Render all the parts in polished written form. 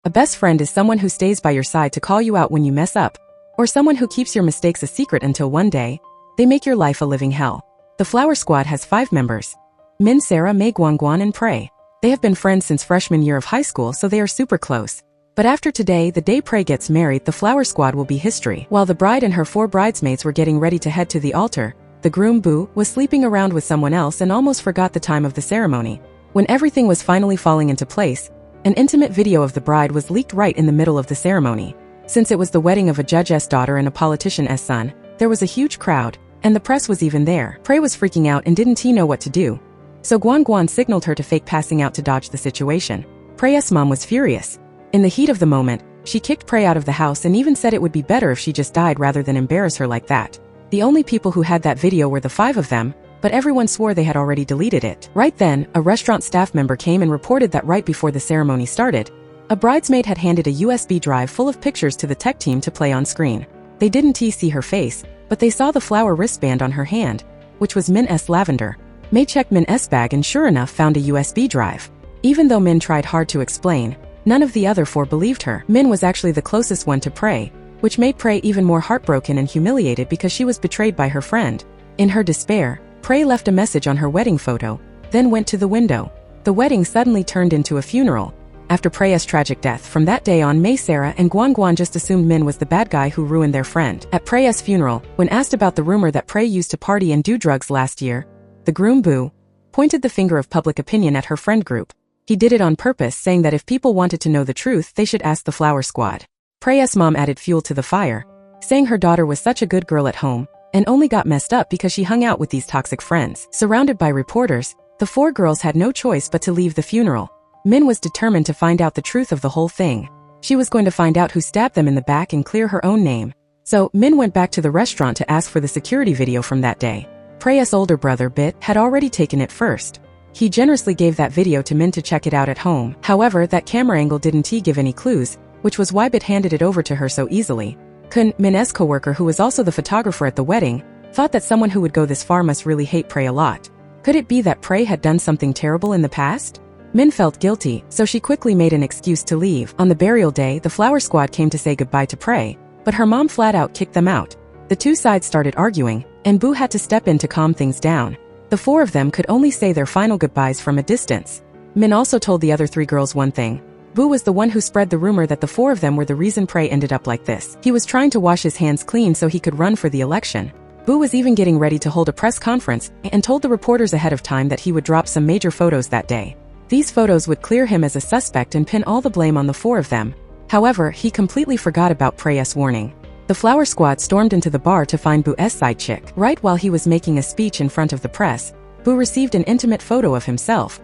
A best friend is someone who stays by your side to call you out when you mess up, or someone who keeps your mistakes a secret until one day, they make your life a living hell. The Flower Squad has 5 members: Min, Sarah, Mei, Guan, and Prey. They have been friends since freshman year of high school, so they are super close. But after today, the day Prey gets married, the Flower Squad will be history. While the bride and her 4 bridesmaids were getting ready to head to the altar, the groom, Boo, was sleeping around with someone else and almost forgot the time of the ceremony. When everything was finally falling into place, an intimate video of the bride was leaked right in the middle of the ceremony. Since it was the wedding of a judge's daughter and a politician's son, there was a huge crowd, and the press was even there. Prey was freaking out and didn't know what to do. So Guan signaled her to fake passing out to dodge the situation. Prey's mom was furious. In the heat of the moment, she kicked Prey out of the house and even said it would be better if she just died rather than embarrass her like that. The only people who had that video were the 5 of them, but everyone swore they had already deleted it. Right then, a restaurant staff member came and reported that right before the ceremony started, a bridesmaid had handed a USB drive full of pictures to the tech team to play on screen. They didn't see her face, but they saw the flower wristband on her hand, which was Min's lavender. Mei checked Min's bag and sure enough found a USB drive. Even though Min tried hard to explain, none of the other 4 believed her. Min was actually the closest one to Prey, which made Prey even more heartbroken and humiliated because she was betrayed by her friend. In her despair, Prey left a message on her wedding photo, then went to the window. The wedding suddenly turned into a funeral. After Prey's tragic death, from that day on, Mei, Sarah, and Guan just assumed Min was the bad guy who ruined their friend. At Prey's funeral, when asked about the rumor that Prey used to party and do drugs last year, the groom, Boo, pointed the finger of public opinion at her friend group. He did it on purpose, saying that if people wanted to know the truth, they should ask the Flower Squad. Prey's mom added fuel to the fire, saying her daughter was such a good girl at home, and only got messed up because she hung out with these toxic friends. Surrounded by reporters, the 4 girls had no choice but to leave the funeral. Min was determined to find out the truth of the whole thing. She was going to find out who stabbed them in the back and clear her own name. So, Min went back to the restaurant to ask for the security video from that day. Prey's older brother, Bit, had already taken it first. He generously gave that video to Min to check it out at home. However, that camera angle didn't give any clues, which was why Bit handed it over to her so easily. Kun, Min's co-worker, who was also the photographer at the wedding, thought that someone who would go this far must really hate Prey a lot. Could it be that Prey had done something terrible in the past? Min felt guilty, so she quickly made an excuse to leave. On the burial day, the Flower Squad came to say goodbye to Prey, but her mom flat out kicked them out. The 2 sides started arguing, and Boo had to step in to calm things down. The 4 of them could only say their final goodbyes from a distance. Min also told the other 3 girls one thing. Boo was the one who spread the rumor that the 4 of them were the reason Prey ended up like this. He was trying to wash his hands clean so he could run for the election. Boo was even getting ready to hold a press conference and told the reporters ahead of time that he would drop some major photos that day. These photos would clear him as a suspect and pin all the blame on the 4 of them. However, he completely forgot about Prey's warning. The Flower Squad stormed into the bar to find Boo's side chick. Right while he was making a speech in front of the press, Boo received an intimate photo of himself.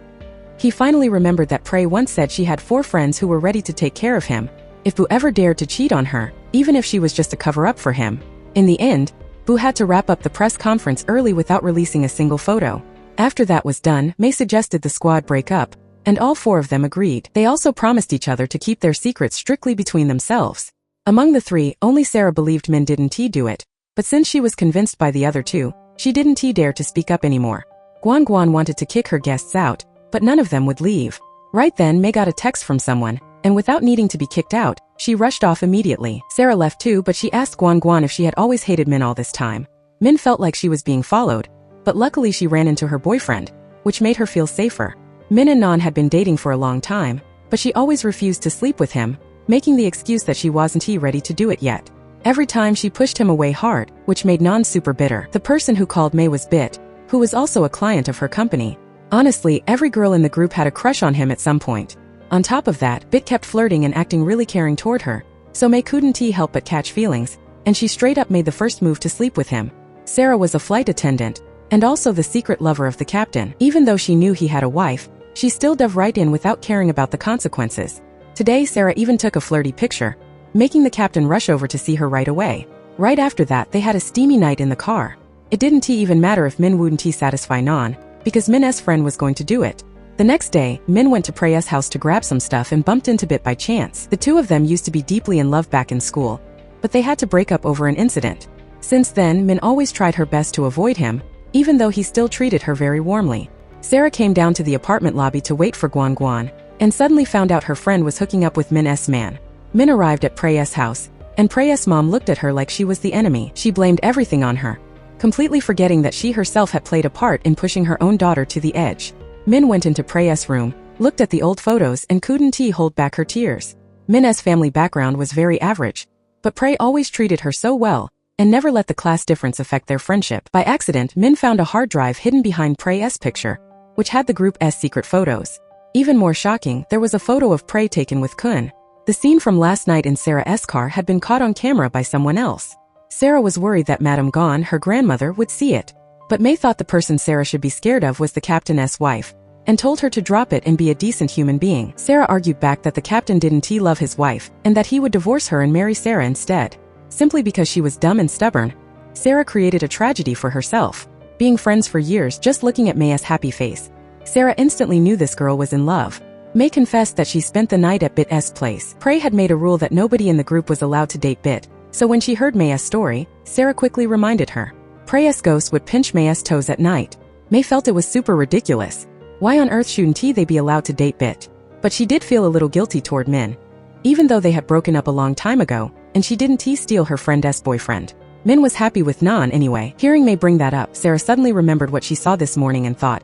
He finally remembered that Prey once said she had 4 friends who were ready to take care of him if Boo ever dared to cheat on her, even if she was just a cover-up for him. In the end, Boo had to wrap up the press conference early without releasing a single photo. After that was done, Mei suggested the squad break up, and all 4 of them agreed. They also promised each other to keep their secrets strictly between themselves. Among the 3, only Sarah believed Min didn't do it, but since she was convinced by the other 2, she didn't dare to speak up anymore. Guan wanted to kick her guests out, but none of them would leave. Right then, Mei got a text from someone, and without needing to be kicked out, she rushed off immediately. Sarah left too, but she asked Guan if she had always hated Min all this time. Min felt like she was being followed, but luckily she ran into her boyfriend, which made her feel safer. Min and Non had been dating for a long time, but she always refused to sleep with him, making the excuse that she wasn't ready to do it yet. Every time she pushed him away hard, which made Non super bitter. The person who called Mei was Bit, who was also a client of her company. Honestly, every girl in the group had a crush on him at some point. On top of that, Bit kept flirting and acting really caring toward her, so Mei couldn't help but catch feelings, and she straight up made the first move to sleep with him. Sarah was a flight attendant, and also the secret lover of the captain. Even though she knew he had a wife, she still dove right in without caring about the consequences. Today, Sarah even took a flirty picture, making the captain rush over to see her right away. Right after that, they had a steamy night in the car. It didn't even matter if Min wouldn't satisfy Non, because Min's friend was going to do it. The next day, Min went to Prey's house to grab some stuff and bumped into Bit by chance. The 2 of them used to be deeply in love back in school, but they had to break up over an incident. Since then, Min always tried her best to avoid him, even though he still treated her very warmly. Sarah came down to the apartment lobby to wait for Guan, and suddenly found out her friend was hooking up with Min's man. Min arrived at Prey's house, and Prey's mom looked at her like she was the enemy. She blamed everything on her, completely forgetting that she herself had played a part in pushing her own daughter to the edge. Min went into Prey's room, looked at the old photos and couldn't hold back her tears. Min's family background was very average, but Prey always treated her so well, and never let the class difference affect their friendship. By accident, Min found a hard drive hidden behind Prey's picture, which had the group's secret photos. Even more shocking, there was a photo of Prey taken with Kun. The scene from last night in Sarah's car had been caught on camera by someone else. Sarah was worried that Madame Gon, her grandmother, would see it. But May thought the person Sarah should be scared of was the captain's wife, and told her to drop it and be a decent human being. Sarah argued back that the captain didn't love his wife, and that he would divorce her and marry Sarah instead. Simply because she was dumb and stubborn, Sarah created a tragedy for herself. Being friends for years, just looking at May's happy face, Sarah instantly knew this girl was in love. May confessed that she spent the night at Bit's place. Prey had made a rule that nobody in the group was allowed to date Bit, so when she heard May's story, Sarah quickly reminded her. Prey's ghost would pinch May's toes at night. May felt it was super ridiculous. Why on earth shouldn't they be allowed to date Bit? But she did feel a little guilty toward Min. Even though they had broken up a long time ago, and she didn't steal her friend's boyfriend. Min was happy with Nan anyway. Hearing May bring that up, Sarah suddenly remembered what she saw this morning and thought,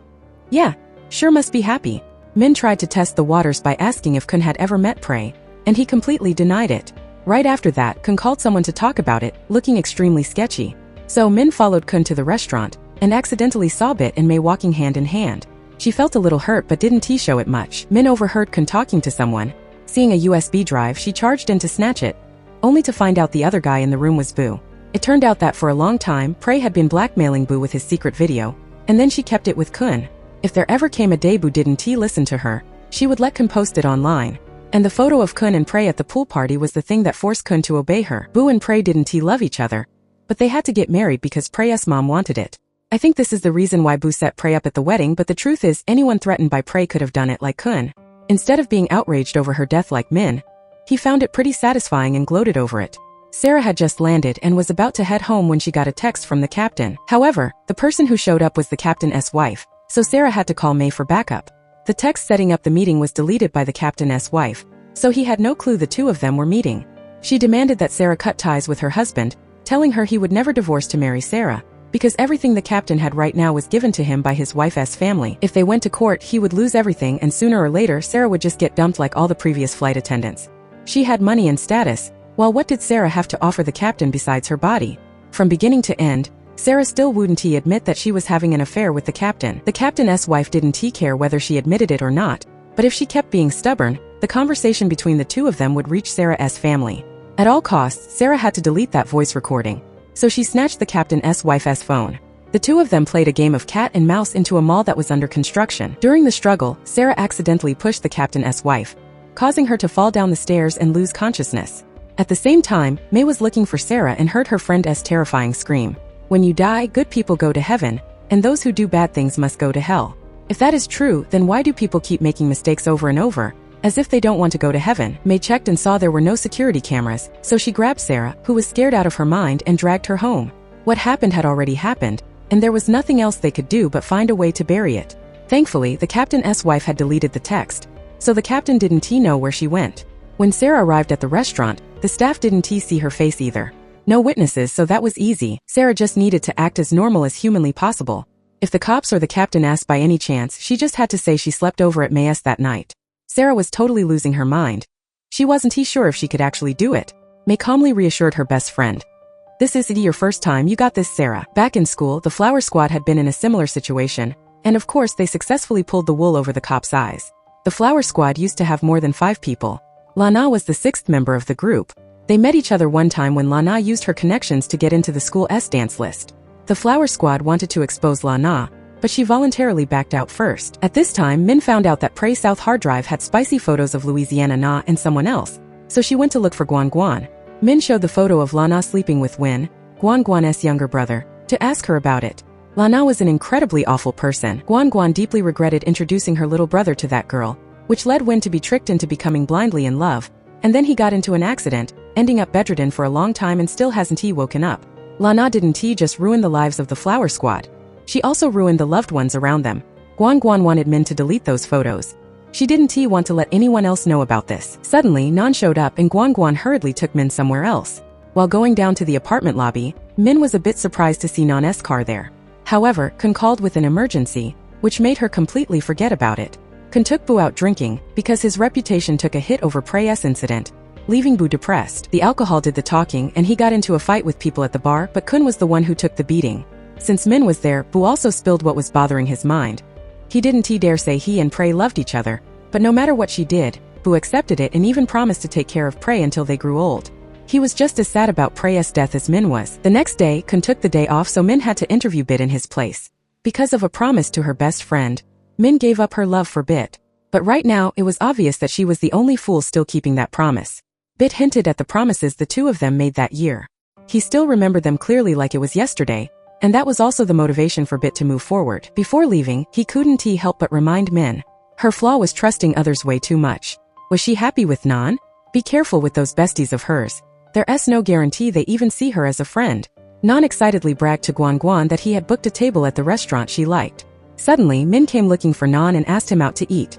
yeah, sure must be happy. Min tried to test the waters by asking if Kun had ever met Prey, and he completely denied it. Right after that, Kun called someone to talk about it, looking extremely sketchy. So Min followed Kun to the restaurant, and accidentally saw Bit and May walking hand in hand. She felt a little hurt but didn't show it much. Min overheard Kun talking to someone. Seeing a USB drive, she charged in to snatch it, only to find out the other guy in the room was Boo. It turned out that for a long time, Prey had been blackmailing Boo with his secret video, and then she kept it with Kun. If there ever came a day Boo didn't listen to her, she would let Kun post it online. And the photo of Kun and Prey at the pool party was the thing that forced Kun to obey her. Boo and Prey didn't love each other, but they had to get married because Prey's mom wanted it. I think this is the reason why Boo set Prey up at the wedding, but the truth is anyone threatened by Prey could have done it like Kun. Instead of being outraged over her death like Min, he found it pretty satisfying and gloated over it. Sarah had just landed and was about to head home when she got a text from the captain. However, the person who showed up was the captain's wife, so Sarah had to call May for backup. The text setting up the meeting was deleted by the captain's wife, so he had no clue the two of them were meeting. She demanded that Sarah cut ties with her husband, telling her he would never divorce to marry Sarah, because everything the captain had right now was given to him by his wife's family. If they went to court, he would lose everything, and sooner or later Sarah would just get dumped like all the previous flight attendants. She had money and status, while what did Sarah have to offer the captain besides her body? From beginning to end, Sarah still wouldn't admit that she was having an affair with the captain. The captain's wife didn't care whether she admitted it or not, but if she kept being stubborn, the conversation between the two of them would reach Sarah's family. At all costs, Sarah had to delete that voice recording, so she snatched the captain's wife's phone. The two of them played a game of cat and mouse into a mall that was under construction. During the struggle, Sarah accidentally pushed the captain's wife, causing her to fall down the stairs and lose consciousness. At the same time, May was looking for Sarah and heard her friend's terrifying scream. When you die, good people go to heaven, and those who do bad things must go to hell. If that is true, then why do people keep making mistakes over and over, as if they don't want to go to heaven? May checked and saw there were no security cameras, so she grabbed Sarah, who was scared out of her mind, and dragged her home. What happened had already happened, and there was nothing else they could do but find a way to bury it. Thankfully, the captain's wife had deleted the text, so the captain didn't know where she went. When Sarah arrived at the restaurant, the staff didn't see her face either. No witnesses, so that was easy. Sarah just needed to act as normal as humanly possible. If the cops or the captain asked by any chance, she just had to say she slept over at May's that night. Sarah was totally losing her mind. She wasn't sure if she could actually do it. May calmly reassured her best friend. This isn't your first time, you got this, Sarah. Back in school, the Flower Squad had been in a similar situation, and of course they successfully pulled the wool over the cops' eyes. The Flower Squad used to have more than 5 people. Lana was the 6th member of the group. They met each other one time when Lana used her connections to get into the school's dance list. The Flower Squad wanted to expose Lana, but she voluntarily backed out first. At this time, Min found out that Prey South hard drive had spicy photos of Louisiana Na and someone else, so she went to look for Guan Guan. Min showed the photo of Lana sleeping with Win, Guan Guan's younger brother, to ask her about it. Lana was an incredibly awful person. Guan Guan deeply regretted introducing her little brother to that girl, which led Win to be tricked into becoming blindly in love, and then he got into an accident, ending up bedridden for a long time and still hasn't woken up. Lana didn't just ruin the lives of the Flower Squad. She also ruined the loved ones around them. Guan Guan wanted Min to delete those photos. She didn't want to let anyone else know about this. Suddenly, Nan showed up and Guan hurriedly took Min somewhere else. While going down to the apartment lobby, Min was a bit surprised to see Nan's car there. However, Kun called with an emergency, which made her completely forget about it. Kun took Bu out drinking, because his reputation took a hit over Prey's incident, leaving Bu depressed. The alcohol did the talking and he got into a fight with people at the bar, but Kun was the one who took the beating. Since Min was there, Bu also spilled what was bothering his mind. He didn't dare say he and Prey loved each other, but no matter what she did, Bu accepted it and even promised to take care of Prey until they grew old. He was just as sad about Prey's death as Min was. The next day, Kun took the day off, so Min had to interview Bit in his place. Because of a promise to her best friend, Min gave up her love for Bit. But right now, it was obvious that she was the only fool still keeping that promise. Bit hinted at the promises the two of them made that year. He still remembered them clearly like it was yesterday, and that was also the motivation for Bit to move forward. Before leaving, he couldn't help but remind Min. Her flaw was trusting others way too much. Was she happy with Nan? Be careful with those besties of hers. There's no guarantee they even see her as a friend. Nan excitedly bragged to Guan that he had booked a table at the restaurant she liked. Suddenly, Min came looking for Nan and asked him out to eat.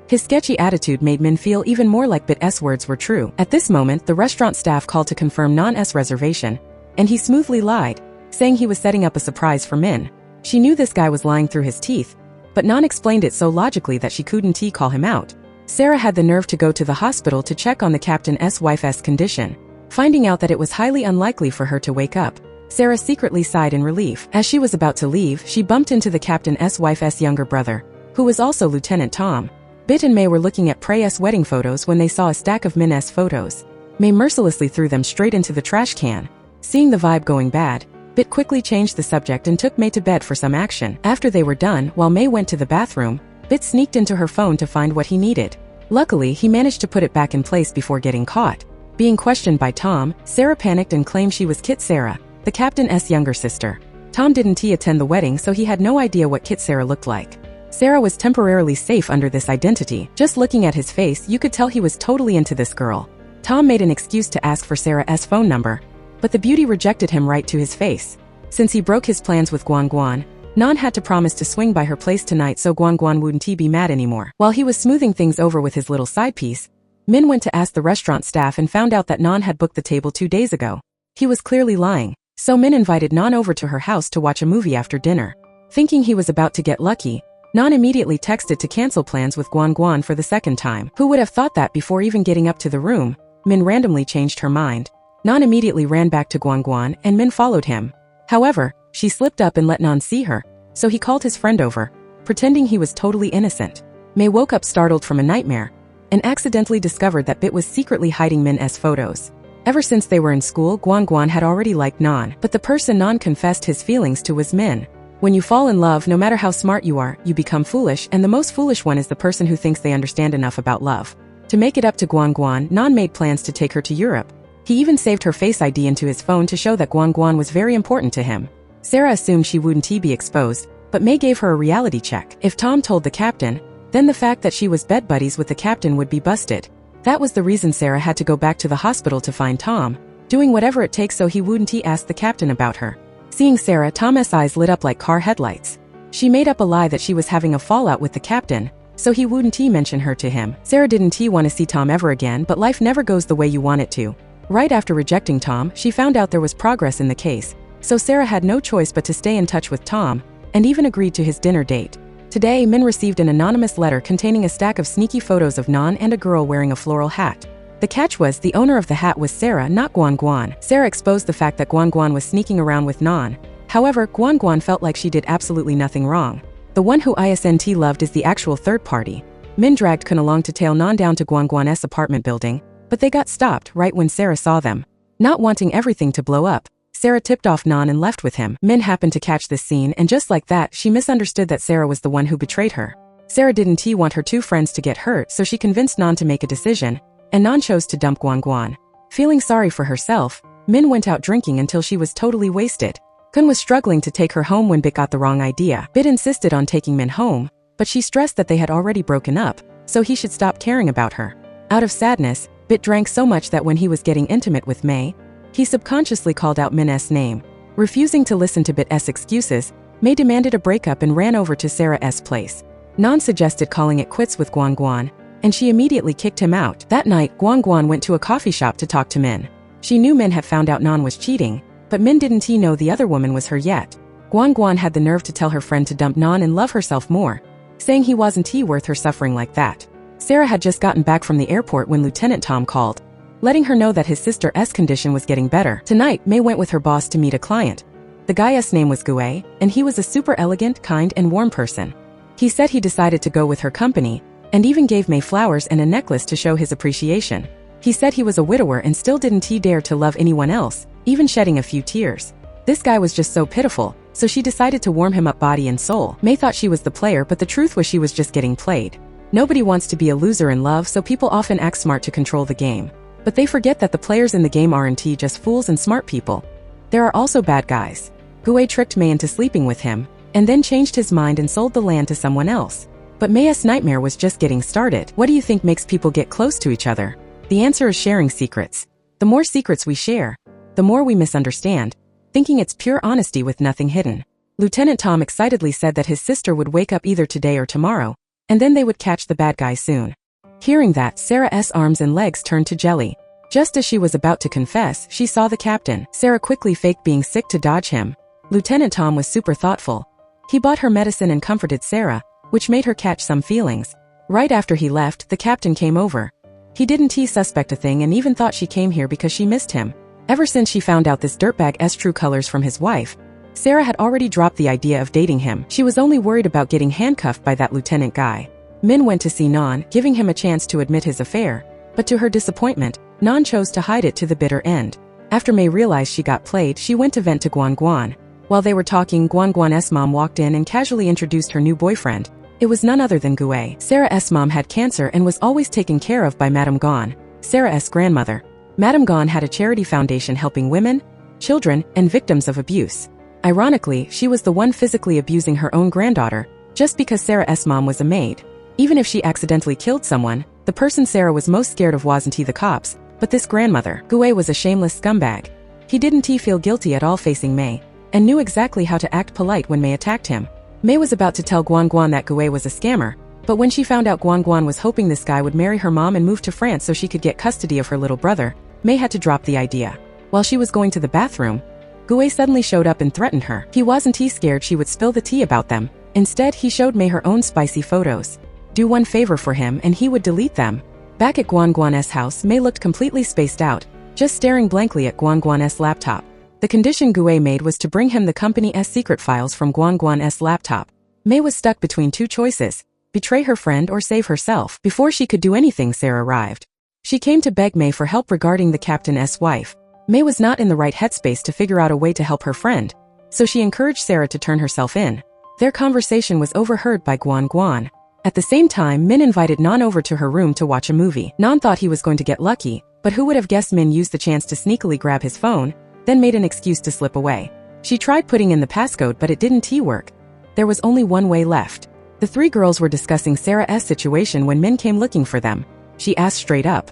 His sketchy attitude made Min feel even more like Bit's words were true. At this moment, the restaurant staff called to confirm Nan's reservation, and he smoothly lied, saying he was setting up a surprise for Min. She knew this guy was lying through his teeth, but Nan explained it so logically that she couldn't call him out. Sarah had the nerve to go to the hospital to check on the captain's wife's condition. Finding out that it was highly unlikely for her to wake up, Sarah secretly sighed in relief. As she was about to leave, she bumped into the captain's wife's younger brother, who was also Lieutenant Tom. Bit and May were looking at Prey's wedding photos when they saw a stack of Min's photos. May mercilessly threw them straight into the trash can. Seeing the vibe going bad, Bit quickly changed the subject and took May to bed for some action. After they were done, while May went to the bathroom, Bit sneaked into her phone to find what he needed. Luckily, he managed to put it back in place before getting caught. Being questioned by Tom, Sarah panicked and claimed she was Kit Sarah, the captain's younger sister. Tom didn't attend the wedding, so he had no idea what Kit Sarah looked like. Sarah was temporarily safe under this identity. Just looking at his face, you could tell he was totally into this girl. Tom made an excuse to ask for Sarah's phone number, but the beauty rejected him right to his face. Since he broke his plans with Guan, Nan had to promise to swing by her place tonight so Guan wouldn't be mad anymore. While he was smoothing things over with his little side piece, Min went to ask the restaurant staff and found out that Nan had booked the table 2 days ago. He was clearly lying, so Min invited Nan over to her house to watch a movie after dinner. Thinking he was about to get lucky, Nan immediately texted to cancel plans with Guan for the second time. Who would have thought that before even getting up to the room, Min randomly changed her mind. Nan immediately ran back to Guan and Min followed him. However, she slipped up and let Nan see her, so he called his friend over, pretending he was totally innocent. May woke up startled from a nightmare, and accidentally discovered that Bit was secretly hiding Min's photos. Ever since they were in school, Guan had already liked Nan, but the person Nan confessed his feelings to was Min. When you fall in love, no matter how smart you are, you become foolish, and the most foolish one is the person who thinks they understand enough about love. To make it up to Guan, Nan made plans to take her to Europe. He even saved her Face ID into his phone to show that Guan was very important to him. Sarah assumed she wouldn't be exposed, but May gave her a reality check. If Tom told the captain, then the fact that she was bed buddies with the captain would be busted. That was the reason Sarah had to go back to the hospital to find Tom, doing whatever it takes so he wouldn't ask the captain about her. Seeing Sarah, Tom's eyes lit up like car headlights. She made up a lie that she was having a fallout with the captain, so he wouldn't mention her to him. Sarah didn't want to see Tom ever again, but life never goes the way you want it to. Right after rejecting Tom, she found out there was progress in the case, so Sarah had no choice but to stay in touch with Tom, and even agreed to his dinner date. Today, Min received an anonymous letter containing a stack of sneaky photos of Nan and a girl wearing a floral hat. The catch was, the owner of the hat was Sarah, not Guan. Sarah exposed the fact that Guan was sneaking around with Nan. However, Guan felt like she did absolutely nothing wrong. The one who isn't loved is the actual third party. Min dragged Kun along to tail Nan down to Guan's apartment building, but they got stopped right when Sarah saw them. Not wanting everything to blow up, Sarah tipped off Nan and left with him. Min happened to catch this scene, and just like that, she misunderstood that Sarah was the one who betrayed her. Sarah didn't want her two friends to get hurt, so she convinced Nan to make a decision, and Nan chose to dump Guan. Feeling sorry for herself, Min went out drinking until she was totally wasted. Kun was struggling to take her home when Bit got the wrong idea. Bit insisted on taking Min home, but she stressed that they had already broken up, so he should stop caring about her. Out of sadness, Bit drank so much that when he was getting intimate with May, he subconsciously called out Min's name. Refusing to listen to Bit's excuses, May demanded a breakup and ran over to Sarah's place. Nan suggested calling it quits with Guan Guan, and she immediately kicked him out. That night, Guan Guan went to a coffee shop to talk to Min. She knew Min had found out Nan was cheating, but Min didn't know the other woman was her yet. Guan Guan had the nerve to tell her friend to dump Nan and love herself more, saying he wasn't worth her suffering like that. Sarah had just gotten back from the airport when Lieutenant Tom called, letting her know that his sister's condition was getting better. Tonight, May went with her boss to meet a client. The guy's name was Gue, and he was a super elegant, kind, and warm person. He said he decided to go with her company, and even gave May flowers and a necklace to show his appreciation. He said he was a widower and still didn't dare to love anyone else, even shedding a few tears. This guy was just so pitiful, so she decided to warm him up body and soul. May thought she was the player, but the truth was she was just getting played. Nobody wants to be a loser in love, so people often act smart to control the game. But they forget that the players in the game aren't just fools and smart people. There are also bad guys. Gue tricked May into sleeping with him, and then changed his mind and sold the land to someone else. But May's nightmare was just getting started. What do you think makes people get close to each other? The answer is sharing secrets. The more secrets we share, the more we misunderstand, thinking it's pure honesty with nothing hidden. Lieutenant Tom excitedly said that his sister would wake up either today or tomorrow, and then they would catch the bad guy soon. Hearing that, Sarah's arms and legs turned to jelly. Just as she was about to confess, she saw the captain. Sarah quickly faked being sick to dodge him. Lieutenant Tom was super thoughtful. He bought her medicine and comforted Sarah, which made her catch some feelings. Right after he left, the captain came over. He didn't suspect a thing and even thought she came here because she missed him. Ever since she found out this dirtbag's true colors from his wife, Sarah had already dropped the idea of dating him. She was only worried about getting handcuffed by that lieutenant guy. Min went to see Nan, giving him a chance to admit his affair, but to her disappointment, Nan chose to hide it to the bitter end. After May realized she got played, she went to vent to Guan Guan. While they were talking, Guan Guan's mom walked in and casually introduced her new boyfriend. It was none other than Gue. Sarah's mom had cancer and was always taken care of by Madame Gon, Sarah's grandmother. Madame Gon had a charity foundation helping women, children, and victims of abuse. Ironically, she was the one physically abusing her own granddaughter, just because Sarah's mom was a maid. Even if she accidentally killed someone, the person Sarah was most scared of wasn't the cops, but this grandmother. Gue was a shameless scumbag. He didn't feel guilty at all facing May, and knew exactly how to act polite when May attacked him. May was about to tell Guan Guan that Gue was a scammer, but when she found out Guan Guan was hoping this guy would marry her mom and move to France so she could get custody of her little brother, May had to drop the idea. While she was going to the bathroom, Gue suddenly showed up and threatened her. He wasn't scared she would spill the tea about them. Instead, he showed May her own spicy photos. Do one favor for him and he would delete them. Back at Guan Guan's house, May looked completely spaced out, just staring blankly at Guan Guan's laptop. The condition Gue made was to bring him the company's secret files from Guan Guan's laptop. May was stuck between two choices: betray her friend or save herself. Before she could do anything, Sarah arrived. She came to beg May for help regarding the captain's wife. May was not in the right headspace to figure out a way to help her friend, so she encouraged Sarah to turn herself in. Their conversation was overheard by Guan Guan. At the same time, Min invited Nan over to her room to watch a movie. Nan thought he was going to get lucky, but who would have guessed Min used the chance to sneakily grab his phone, then made an excuse to slip away. She tried putting in the passcode, but it didn't work. There was only one way left. The three girls were discussing Sarah's situation when Min came looking for them. She asked straight up,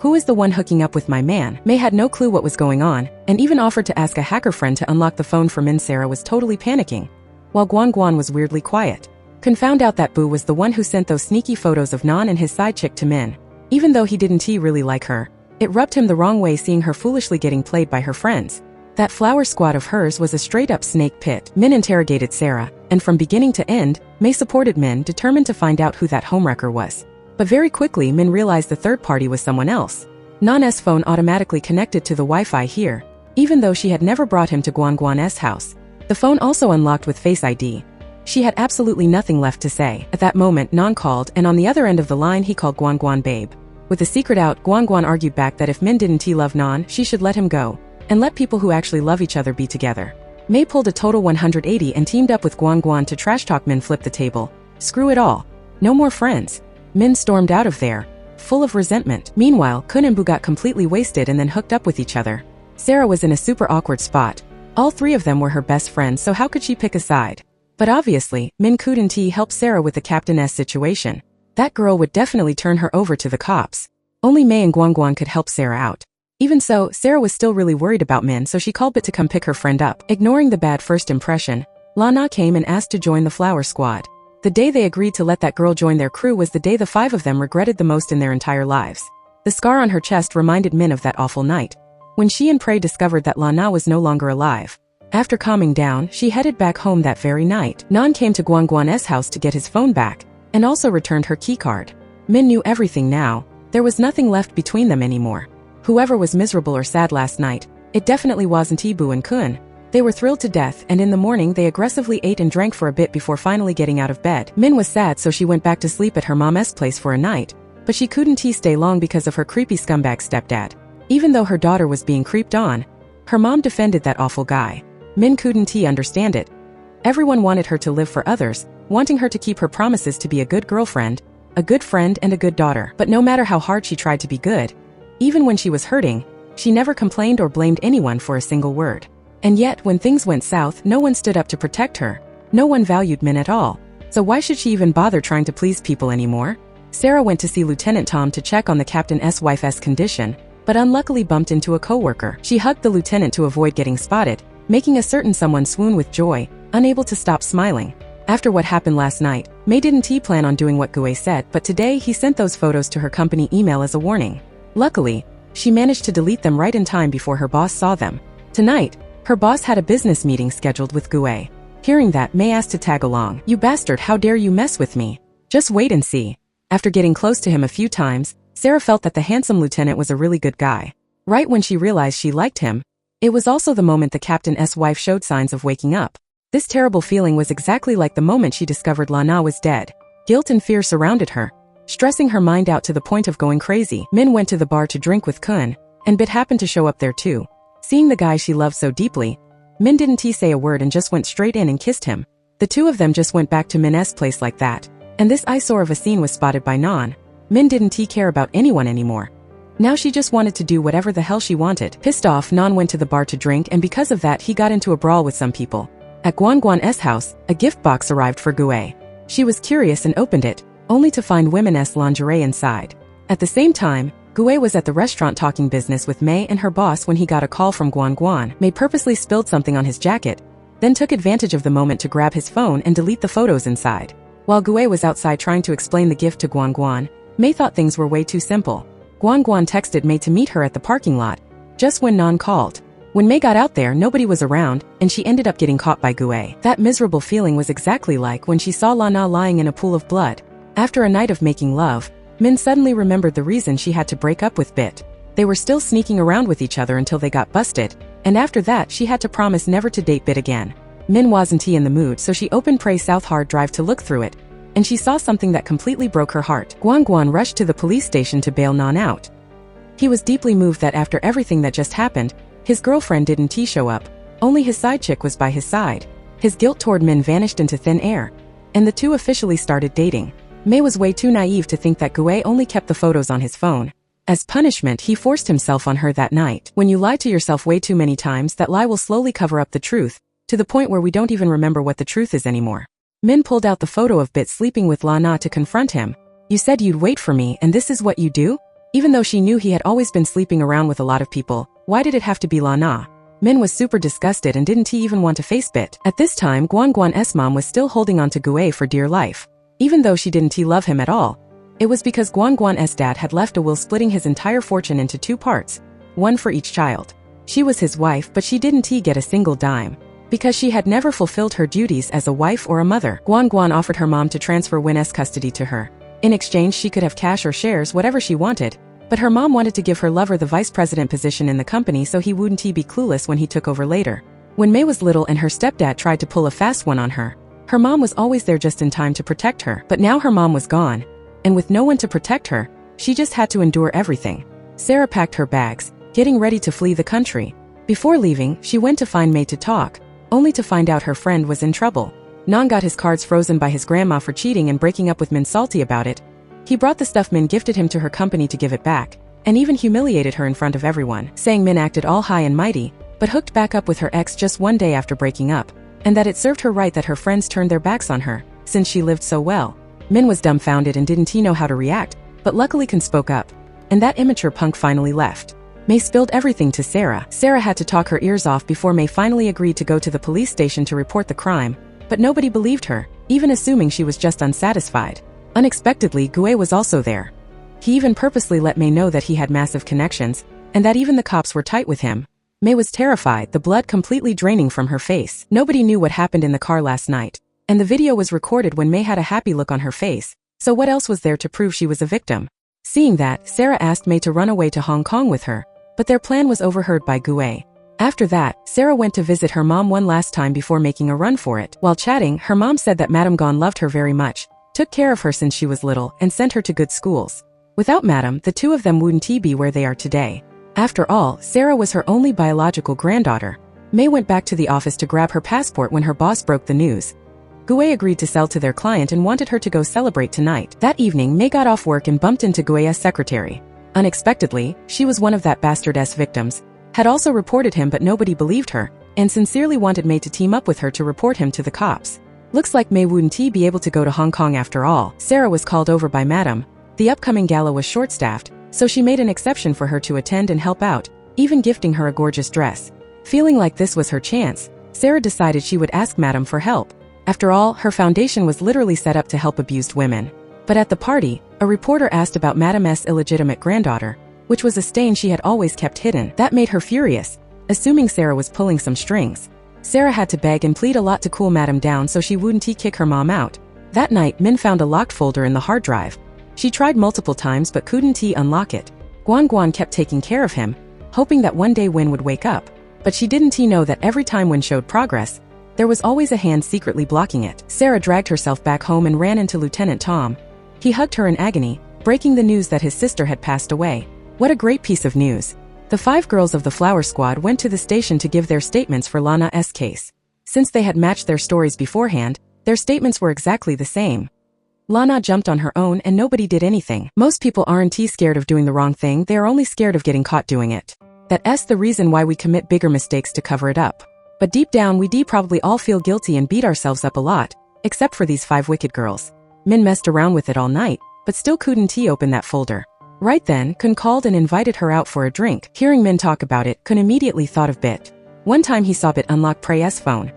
"Who is the one hooking up with my man?" May had no clue what was going on, and even offered to ask a hacker friend to unlock the phone for Min. Sarah was totally panicking, while Guan Guan was weirdly quiet. Kun found out that Boo was the one who sent those sneaky photos of Nan and his side chick to Min. Even though he didn't really like her, it rubbed him the wrong way seeing her foolishly getting played by her friends. That flower squad of hers was a straight-up snake pit. Min interrogated Sarah, and from beginning to end, May supported Min, determined to find out who that homewrecker was. But very quickly, Min realized the third party was someone else. Nan's phone automatically connected to the Wi-Fi here, even though she had never brought him to Guan Guan's house. The phone also unlocked with Face ID. She had absolutely nothing left to say. At that moment, Nan called, and on the other end of the line he called Guan Guan babe. With the secret out, Guan Guan argued back that if Min didn't love Nan, she should let him go, and let people who actually love each other be together. May pulled a total 180 and teamed up with Guan Guan to trash talk Min. Flip the table. Screw it all. No more friends. Min stormed out of there, full of resentment. Meanwhile, Kun and Boo got completely wasted and then hooked up with each other. Sarah was in a super awkward spot. All three of them were her best friends, so how could she pick a side? But obviously, Min couldn't help Sarah with the captain's situation. That girl would definitely turn her over to the cops. Only May and Guan Guan could help Sarah out. Even so, Sarah was still really worried about Min, so she called Bit to come pick her friend up. Ignoring the bad first impression, Lana came and asked to join the flower squad. The day they agreed to let that girl join their crew was the day the five of them regretted the most in their entire lives. The scar on her chest reminded Min of that awful night, when she and Prey discovered that Lana was no longer alive. After calming down, she headed back home that very night. Nan came to Guanguan's house to get his phone back, and also returned her keycard. Min knew everything now. There was nothing left between them anymore. Whoever was miserable or sad last night, it definitely wasn't Ibu and Kun. They were thrilled to death, and in the morning they aggressively ate and drank for a bit before finally getting out of bed. Min was sad, so she went back to sleep at her mom's place for a night, but she couldn't stay long because of her creepy scumbag stepdad. Even though her daughter was being creeped on, her mom defended that awful guy. Min couldn't understand it. Everyone wanted her to live for others, wanting her to keep her promises to be a good girlfriend, a good friend and a good daughter. But no matter how hard she tried to be good, even when she was hurting, she never complained or blamed anyone for a single word. And yet, when things went south, no one stood up to protect her. No one valued Min at all. So why should she even bother trying to please people anymore? Sarah went to see Lieutenant Tom to check on the captain's wife's condition, but unluckily bumped into a coworker. She hugged the lieutenant to avoid getting spotted, making a certain someone swoon with joy, unable to stop smiling. After what happened last night, May didn't plan on doing what Gue said, but today he sent those photos to her company email as a warning. Luckily, she managed to delete them right in time before her boss saw them. Tonight, her boss had a business meeting scheduled with Gue. Hearing that, May asked to tag along. "You bastard, how dare you mess with me? Just wait and see." After getting close to him a few times, Sarah felt that the handsome lieutenant was a really good guy. Right when she realized she liked him, it was also the moment the captain's wife showed signs of waking up. This terrible feeling was exactly like the moment she discovered Lana was dead. Guilt and fear surrounded her, stressing her mind out to the point of going crazy. Min went to the bar to drink with Kun, and Bit happened to show up there too. Seeing the guy she loved so deeply, Min didn't say a word and just went straight in and kissed him. The two of them just went back to Min's place like that. And this eyesore of a scene was spotted by Nan. Min didn't care about anyone anymore. Now she just wanted to do whatever the hell she wanted. Pissed off, Nan went to the bar to drink, and because of that he got into a brawl with some people. At Guanguan's house, a gift box arrived for Gue. She was curious and opened it, only to find women's lingerie inside. At the same time, Gue was at the restaurant talking business with May and her boss when he got a call from Guanguan. May purposely spilled something on his jacket, then took advantage of the moment to grab his phone and delete the photos inside. While Gue was outside trying to explain the gift to Guanguan, May thought things were way too simple. Guanguan texted May to meet her at the parking lot, just when Nan called. When May got out there, nobody was around, and she ended up getting caught by Gue. That miserable feeling was exactly like when she saw Lana lying in a pool of blood. After a night of making love, Min suddenly remembered the reason she had to break up with Bit. They were still sneaking around with each other until they got busted, and after that she had to promise never to date Bit again. Min wasn't in the mood, so she opened Prey South hard drive to look through it, and she saw something that completely broke her heart. Guanguan rushed to the police station to bail Nan out. He was deeply moved that after everything that just happened, his girlfriend didn't show up, only his side chick was by his side. His guilt toward Min vanished into thin air, and the two officially started dating. May was way too naive to think that Gue only kept the photos on his phone. As punishment, he forced himself on her that night. When you lie to yourself way too many times, that lie will slowly cover up the truth, to the point where we don't even remember what the truth is anymore. Min pulled out the photo of Bit sleeping with Lana to confront him. "You said you'd wait for me, and this is what you do?" Even though she knew he had always been sleeping around with a lot of people, why did it have to be Lana? Min was super disgusted and didn't even want to face Bit. At this time, Guanguan's mom was still holding on to Gue for dear life. Even though she didn't love him at all, it was because Guanguan's dad had left a will splitting his entire fortune into 2 parts, one for each child. She was his wife, but she didn't get a single dime, because she had never fulfilled her duties as a wife or a mother. Guanguan offered her mom to transfer Win's custody to her. In exchange, she could have cash or shares, whatever she wanted, but her mom wanted to give her lover the vice president position in the company so he wouldn't be clueless when he took over later. When May was little and her stepdad tried to pull a fast one on her, her mom was always there just in time to protect her. But now her mom was gone, and with no one to protect her, she just had to endure everything. Sarah packed her bags, getting ready to flee the country. Before leaving, she went to find May to talk, only to find out her friend was in trouble. Nan got his cards frozen by his grandma for cheating and breaking up with Min salty about it. He brought the stuff Min gifted him to her company to give it back, and even humiliated her in front of everyone, saying Min acted all high and mighty, but hooked back up with her ex just one day after breaking up, and that it served her right that her friends turned their backs on her, since she lived so well. Min was dumbfounded and didn't know how to react, but luckily Kun spoke up, and that immature punk finally left. May spilled everything to Sarah. Sarah had to talk her ears off before May finally agreed to go to the police station to report the crime, but nobody believed her. even assuming she was just unsatisfied. Unexpectedly, Gue was also there. He even purposely let Mei know that he had massive connections, and that even the cops were tight with him. Mei was terrified, the blood completely draining from her face. Nobody knew what happened in the car last night, and the video was recorded when Mei had a happy look on her face, so what else was there to prove she was a victim? Seeing that, Sarah asked Mei to run away to Hong Kong with her, but their plan was overheard by Gue. After that, Sarah went to visit her mom one last time before making a run for it. While chatting, her mom said that Madame Gon loved her very much, took care of her since she was little, and sent her to good schools. Without Madame, the two of them wouldn't be where they are today. After all, Sarah was her only biological granddaughter. Mei went back to the office to grab her passport when her boss broke the news. Gue agreed to sell to their client and wanted her to go celebrate tonight. That evening, Mei got off work and bumped into Gue's secretary. Unexpectedly, she was one of that bastard's victims, had also reported him but nobody believed her, and sincerely wanted Mei to team up with her to report him to the cops. Looks like Mei wouldn't be able to go to Hong Kong after all. Sarah was called over by Madame. The upcoming gala was short-staffed, so she made an exception for her to attend and help out, even gifting her a gorgeous dress. Feeling like this was her chance, Sarah decided she would ask Madame for help. After all, her foundation was literally set up to help abused women. But at the party, a reporter asked about Madame's illegitimate granddaughter, which was a stain she had always kept hidden. That made her furious, assuming Sarah was pulling some strings. Sarah had to beg and plead a lot to cool Madame down so she wouldn't kick her mom out. That night, Min found a locked folder in the hard drive. She tried multiple times but couldn't unlock it. Guan kept taking care of him, hoping that one day Win would wake up. But she didn't know that every time Win showed progress, there was always a hand secretly blocking it. Sarah dragged herself back home and ran into Lieutenant Tom. He hugged her in agony, breaking the news that his sister had passed away. What a great piece of news. The 5 girls of the Flower Squad went to the station to give their statements for Lana's case. Since they had matched their stories beforehand, their statements were exactly the same. Lana jumped on her own and nobody did anything. Most people aren't scared of doing the wrong thing, they are only scared of getting caught doing it. That's the reason why we commit bigger mistakes to cover it up. But deep down we probably all feel guilty and beat ourselves up a lot, except for these 5 wicked girls. Min messed around with it all night, but still couldn't open that folder. Right then, Kun called and invited her out for a drink. Hearing Min talk about it, Kun immediately thought of Bit. One time he saw Bit unlock Prey's phone.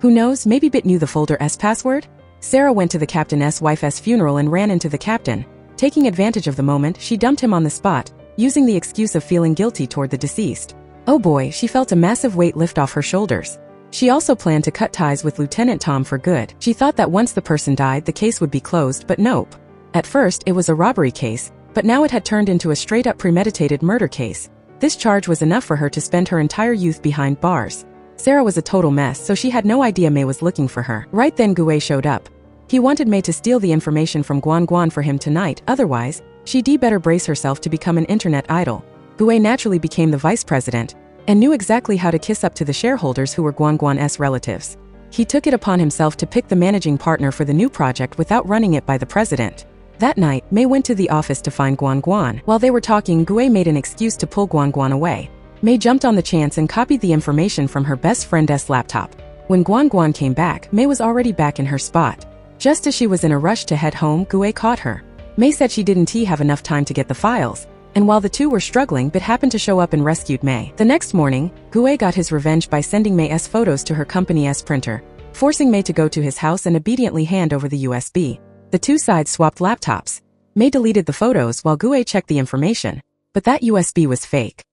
Who knows, maybe Bit knew the folder's password? Sarah went to the captain's wife's funeral and ran into the captain. Taking advantage of the moment, she dumped him on the spot, using the excuse of feeling guilty toward the deceased. Oh boy, she felt a massive weight lift off her shoulders. She also planned to cut ties with Lieutenant Tom for good. She thought that once the person died, the case would be closed, but nope. At first, it was a robbery case, but now it had turned into a straight-up premeditated murder case. This charge was enough for her to spend her entire youth behind bars. Sarah was a total mess, so she had no idea Mei was looking for her. Right then Gue showed up. He wanted Mei to steal the information from Guan for him tonight, otherwise, she'd better brace herself to become an internet idol. Gue naturally became the vice president, and knew exactly how to kiss up to the shareholders who were Guan's relatives. He took it upon himself to pick the managing partner for the new project without running it by the president. That night, Mei went to the office to find Guan. While they were talking, Gue made an excuse to pull Guan away. Mei jumped on the chance and copied the information from her best friend's laptop. When Guan came back, Mei was already back in her spot. Just as she was in a rush to head home, Gue caught her. Mei said she didn't have enough time to get the files, and while the two were struggling, Bit happened to show up and rescued Mei. The next morning, Gue got his revenge by sending Mei's photos to her company's printer, forcing Mei to go to his house and obediently hand over the USB. The two sides swapped laptops. Mei deleted the photos while Gue checked the information, but that USB was fake.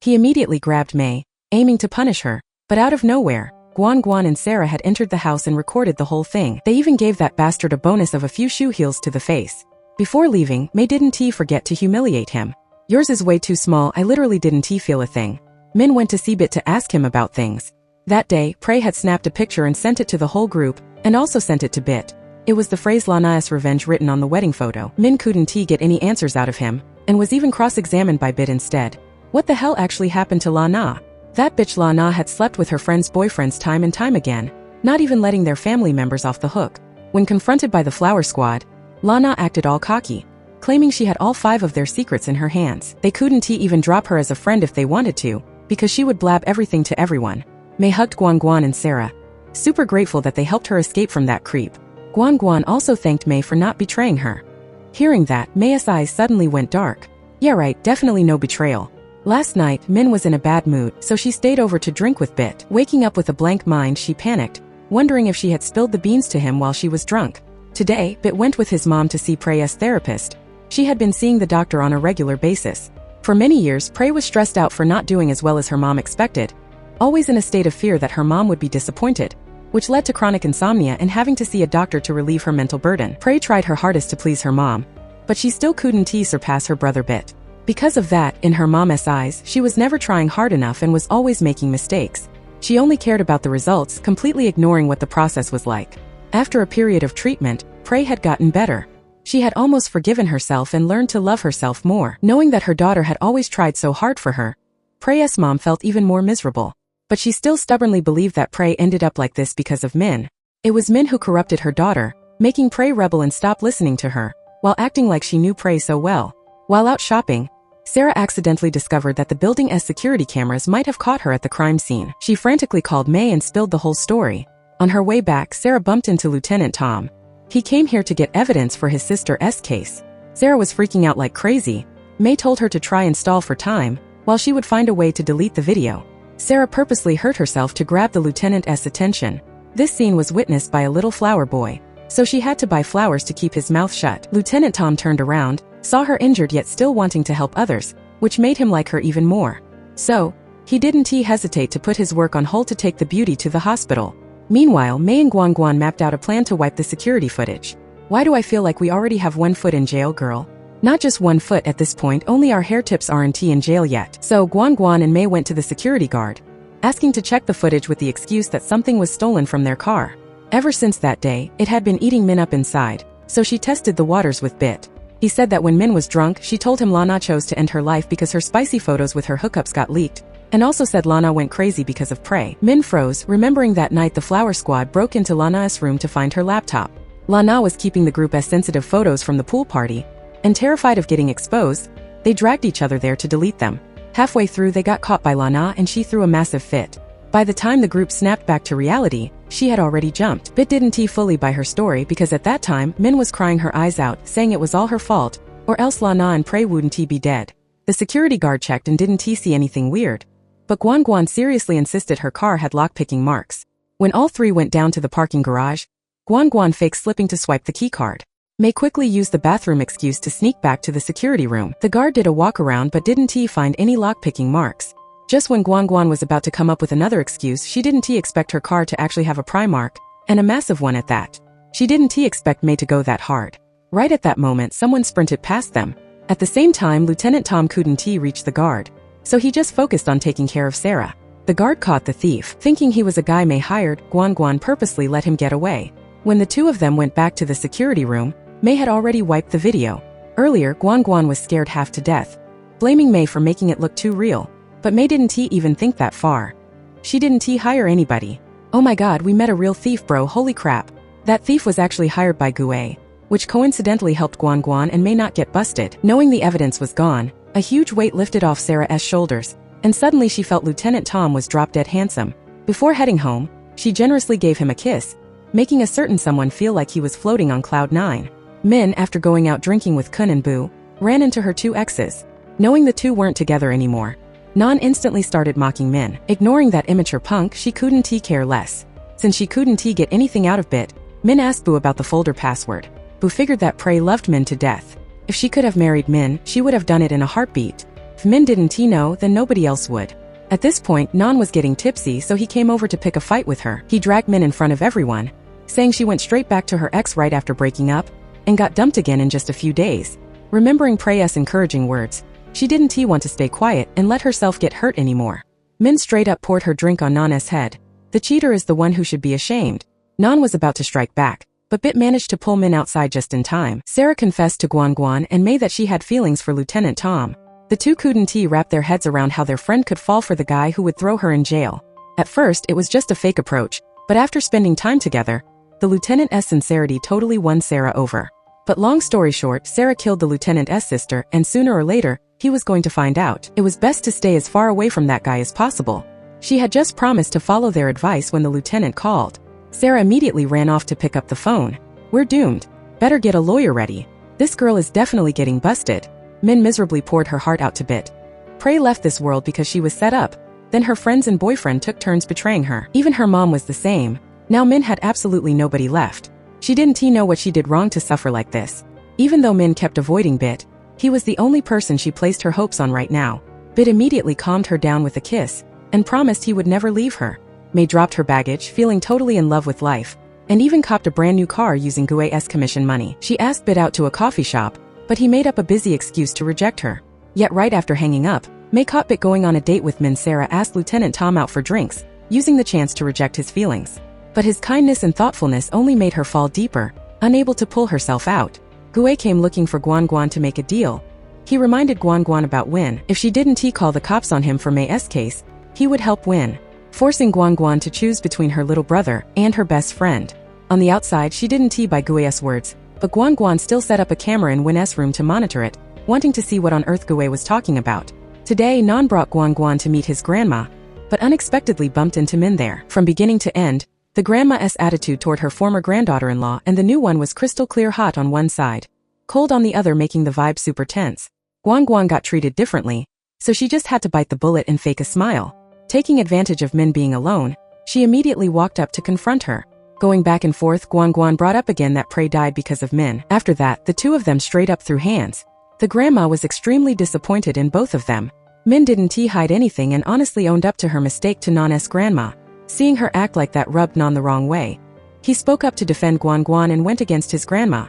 He immediately grabbed Mei, aiming to punish her, but out of nowhere, Guan and Sarah had entered the house and recorded the whole thing. They even gave that bastard a bonus of a few shoe heels to the face. Before leaving, Mei didn't forget to humiliate him. Yours is way too small, I literally didn't feel a thing. Min went to see Bit to ask him about things. That day, Prey had snapped a picture and sent it to the whole group, and also sent it to Bit. It was the phrase Lana's revenge written on the wedding photo. Min couldn't get any answers out of him, and was even cross-examined by Bit instead. What the hell actually happened to Lana? That bitch Lana had slept with her friends' boyfriends time and time again, not even letting their family members off the hook. When confronted by the Flower Squad, Lana acted all cocky, claiming she had all 5 of their secrets in her hands. They couldn't even drop her as a friend if they wanted to, because she would blab everything to everyone. Mei hugged Guan and Sarah, super grateful that they helped her escape from that creep. Guan also thanked Mei for not betraying her. Hearing that, Mei's eyes suddenly went dark. Yeah right, definitely no betrayal. Last night, Min was in a bad mood, so she stayed over to drink with Bit. Waking up with a blank mind, she panicked, wondering if she had spilled the beans to him while she was drunk. Today, Bit went with his mom to see Prey's therapist. She had been seeing the doctor on a regular basis. For many years, Prey was stressed out for not doing as well as her mom expected, always in a state of fear that her mom would be disappointed, which led to chronic insomnia and having to see a doctor to relieve her mental burden. Prey tried her hardest to please her mom, but she still couldn't surpass her brother Bit. Because of that, in her mom's eyes, she was never trying hard enough and was always making mistakes. She only cared about the results, completely ignoring what the process was like. After a period of treatment, Prey had gotten better. She had almost forgiven herself and learned to love herself more. Knowing that her daughter had always tried so hard for her, Prey's mom felt even more miserable. But she still stubbornly believed that Prey ended up like this because of Min. It was Min who corrupted her daughter, making Prey rebel and stop listening to her, while acting like she knew Prey so well. While out shopping, Sarah accidentally discovered that the building's security cameras might have caught her at the crime scene. She frantically called May and spilled the whole story. On her way back, Sarah bumped into Lieutenant Tom. He came here to get evidence for his sister's case. Sarah was freaking out like crazy. May told her to try and stall for time, while she would find a way to delete the video. Sarah purposely hurt herself to grab the lieutenant's attention. This scene was witnessed by a little flower boy, so she had to buy flowers to keep his mouth shut. Lieutenant Tom turned around, saw her injured yet still wanting to help others, which made him like her even more. So, he didn't hesitate to put his work on hold to take the beauty to the hospital. Meanwhile, May and Guan mapped out a plan to wipe the security footage. Why do I feel like we already have 1 foot in jail, girl? Not just 1 foot at this point, only our hair tips aren't in jail yet. So Guan and May went to the security guard, asking to check the footage with the excuse that something was stolen from their car. Ever since that day, it had been eating Min up inside, so she tested the waters with Bit. He said that when Min was drunk, she told him Lana chose to end her life because her spicy photos with her hookups got leaked, and also said Lana went crazy because of Prey. Min froze, remembering that night the Flower Squad broke into Lana's room to find her laptop. Lana was keeping the group's sensitive photos from the pool party, and terrified of getting exposed, they dragged each other there to delete them. Halfway through they got caught by Lana and she threw a massive fit. By the time the group snapped back to reality, she had already jumped. Bit didn't fully buy her story because at that time, Min was crying her eyes out, saying it was all her fault, or else Lana and Prey wouldn't be dead. The security guard checked and didn't see anything weird, but Guan seriously insisted her car had lockpicking marks. When all three went down to the parking garage, Guan faked slipping to swipe the keycard. May quickly used the bathroom excuse to sneak back to the security room. The guard did a walk around but didn't find any lockpicking marks. Just when Guan was about to come up with another excuse, she didn't expect her car to actually have a pry mark, and a massive one at that. She didn't expect May to go that hard. Right at that moment, someone sprinted past them. At the same time, Lieutenant Tom couldn't reach the guard, so he just focused on taking care of Sarah. The guard caught the thief. Thinking he was a guy May hired, Guan purposely let him get away. When the two of them went back to the security room, May had already wiped the video. Earlier, Guan was scared half to death, blaming May for making it look too real. But May didn't even think that far. She didn't hire anybody. Oh my god, we met a real thief, bro, holy crap. That thief was actually hired by Gue, which coincidentally helped Guan and May not get busted. Knowing the evidence was gone, a huge weight lifted off Sarah's shoulders, and suddenly she felt Lieutenant Tom was drop dead handsome. Before heading home, she generously gave him a kiss, making a certain someone feel like he was floating on cloud 9. Min, after going out drinking with Kun and Boo, ran into her two exes. Knowing the two weren't together anymore, Nan instantly started mocking Min. Ignoring that immature punk, she couldn't care less. Since she couldn't get anything out of Bit, Min asked Boo about the folder password. Boo figured that Prey loved Min to death. If she could have married Min, she would have done it in a heartbeat. If Min didn't know, then nobody else would. At this point, Nan was getting tipsy, so he came over to pick a fight with her. He dragged Min in front of everyone, saying she went straight back to her ex right after breaking up, and got dumped again in just a few days. Remembering Prey's encouraging words, she didn't want to stay quiet and let herself get hurt anymore. Min straight up poured her drink on Nan's head. The cheater is the one who should be ashamed. Nan was about to strike back, but Bit managed to pull Min outside just in time. Sarah confessed to Guan and May that she had feelings for Lieutenant Tom. The two couldn't wrap their heads around how their friend could fall for the guy who would throw her in jail. At first, it was just a fake approach, but after spending time together, the lieutenant's sincerity totally won Sarah over. But long story short, Sarah killed the lieutenant's sister, and sooner or later, he was going to find out. It was best to stay as far away from that guy as possible. She had just promised to follow their advice when the lieutenant called. Sarah immediately ran off to pick up the phone. We're doomed. Better get a lawyer ready. This girl is definitely getting busted. Min miserably poured her heart out to Bit. Prey left this world because she was set up. Then her friends and boyfriend took turns betraying her. Even her mom was the same. Now Min had absolutely nobody left. She didn't know what she did wrong to suffer like this. Even though Min kept avoiding Bit, he was the only person she placed her hopes on right now. Bit immediately calmed her down with a kiss and promised he would never leave her. May dropped her baggage, feeling totally in love with life, and even copped a brand new car using Gue's commission money. She asked Bit out to a coffee shop, but he made up a busy excuse to reject her. Yet right after hanging up, May caught Bit going on a date with Min. Sarah asked Lieutenant Tom out for drinks, using the chance to reject his feelings. But his kindness and thoughtfulness only made her fall deeper, unable to pull herself out. Gue came looking for Guan Guan to make a deal. He reminded Guan Guan about Win. If she didn't call the cops on him for May's case, he would help Win, forcing Guan Guan to choose between her little brother and her best friend. On the outside, she didn't by Gue's words, but Guan Guan still set up a camera in Win's room to monitor it, wanting to see what on earth Gue was talking about. Today, Nan brought Guan Guan to meet his grandma, but unexpectedly bumped into Min there. From beginning to end, the grandma's attitude toward her former granddaughter-in-law and the new one was crystal clear, hot on one side, cold on the other, making the vibe super tense. Guan Guan got treated differently, so she just had to bite the bullet and fake a smile. Taking advantage of Min being alone, she immediately walked up to confront her. Going back and forth, Guan Guan brought up again that Prey died because of Min. After that, the two of them straight up threw hands. The grandma was extremely disappointed in both of them. Min didn't hide anything and honestly owned up to her mistake to Nan's grandma. Seeing her act like that rubbed Nan the wrong way. He spoke up to defend Guan Guan and went against his grandma.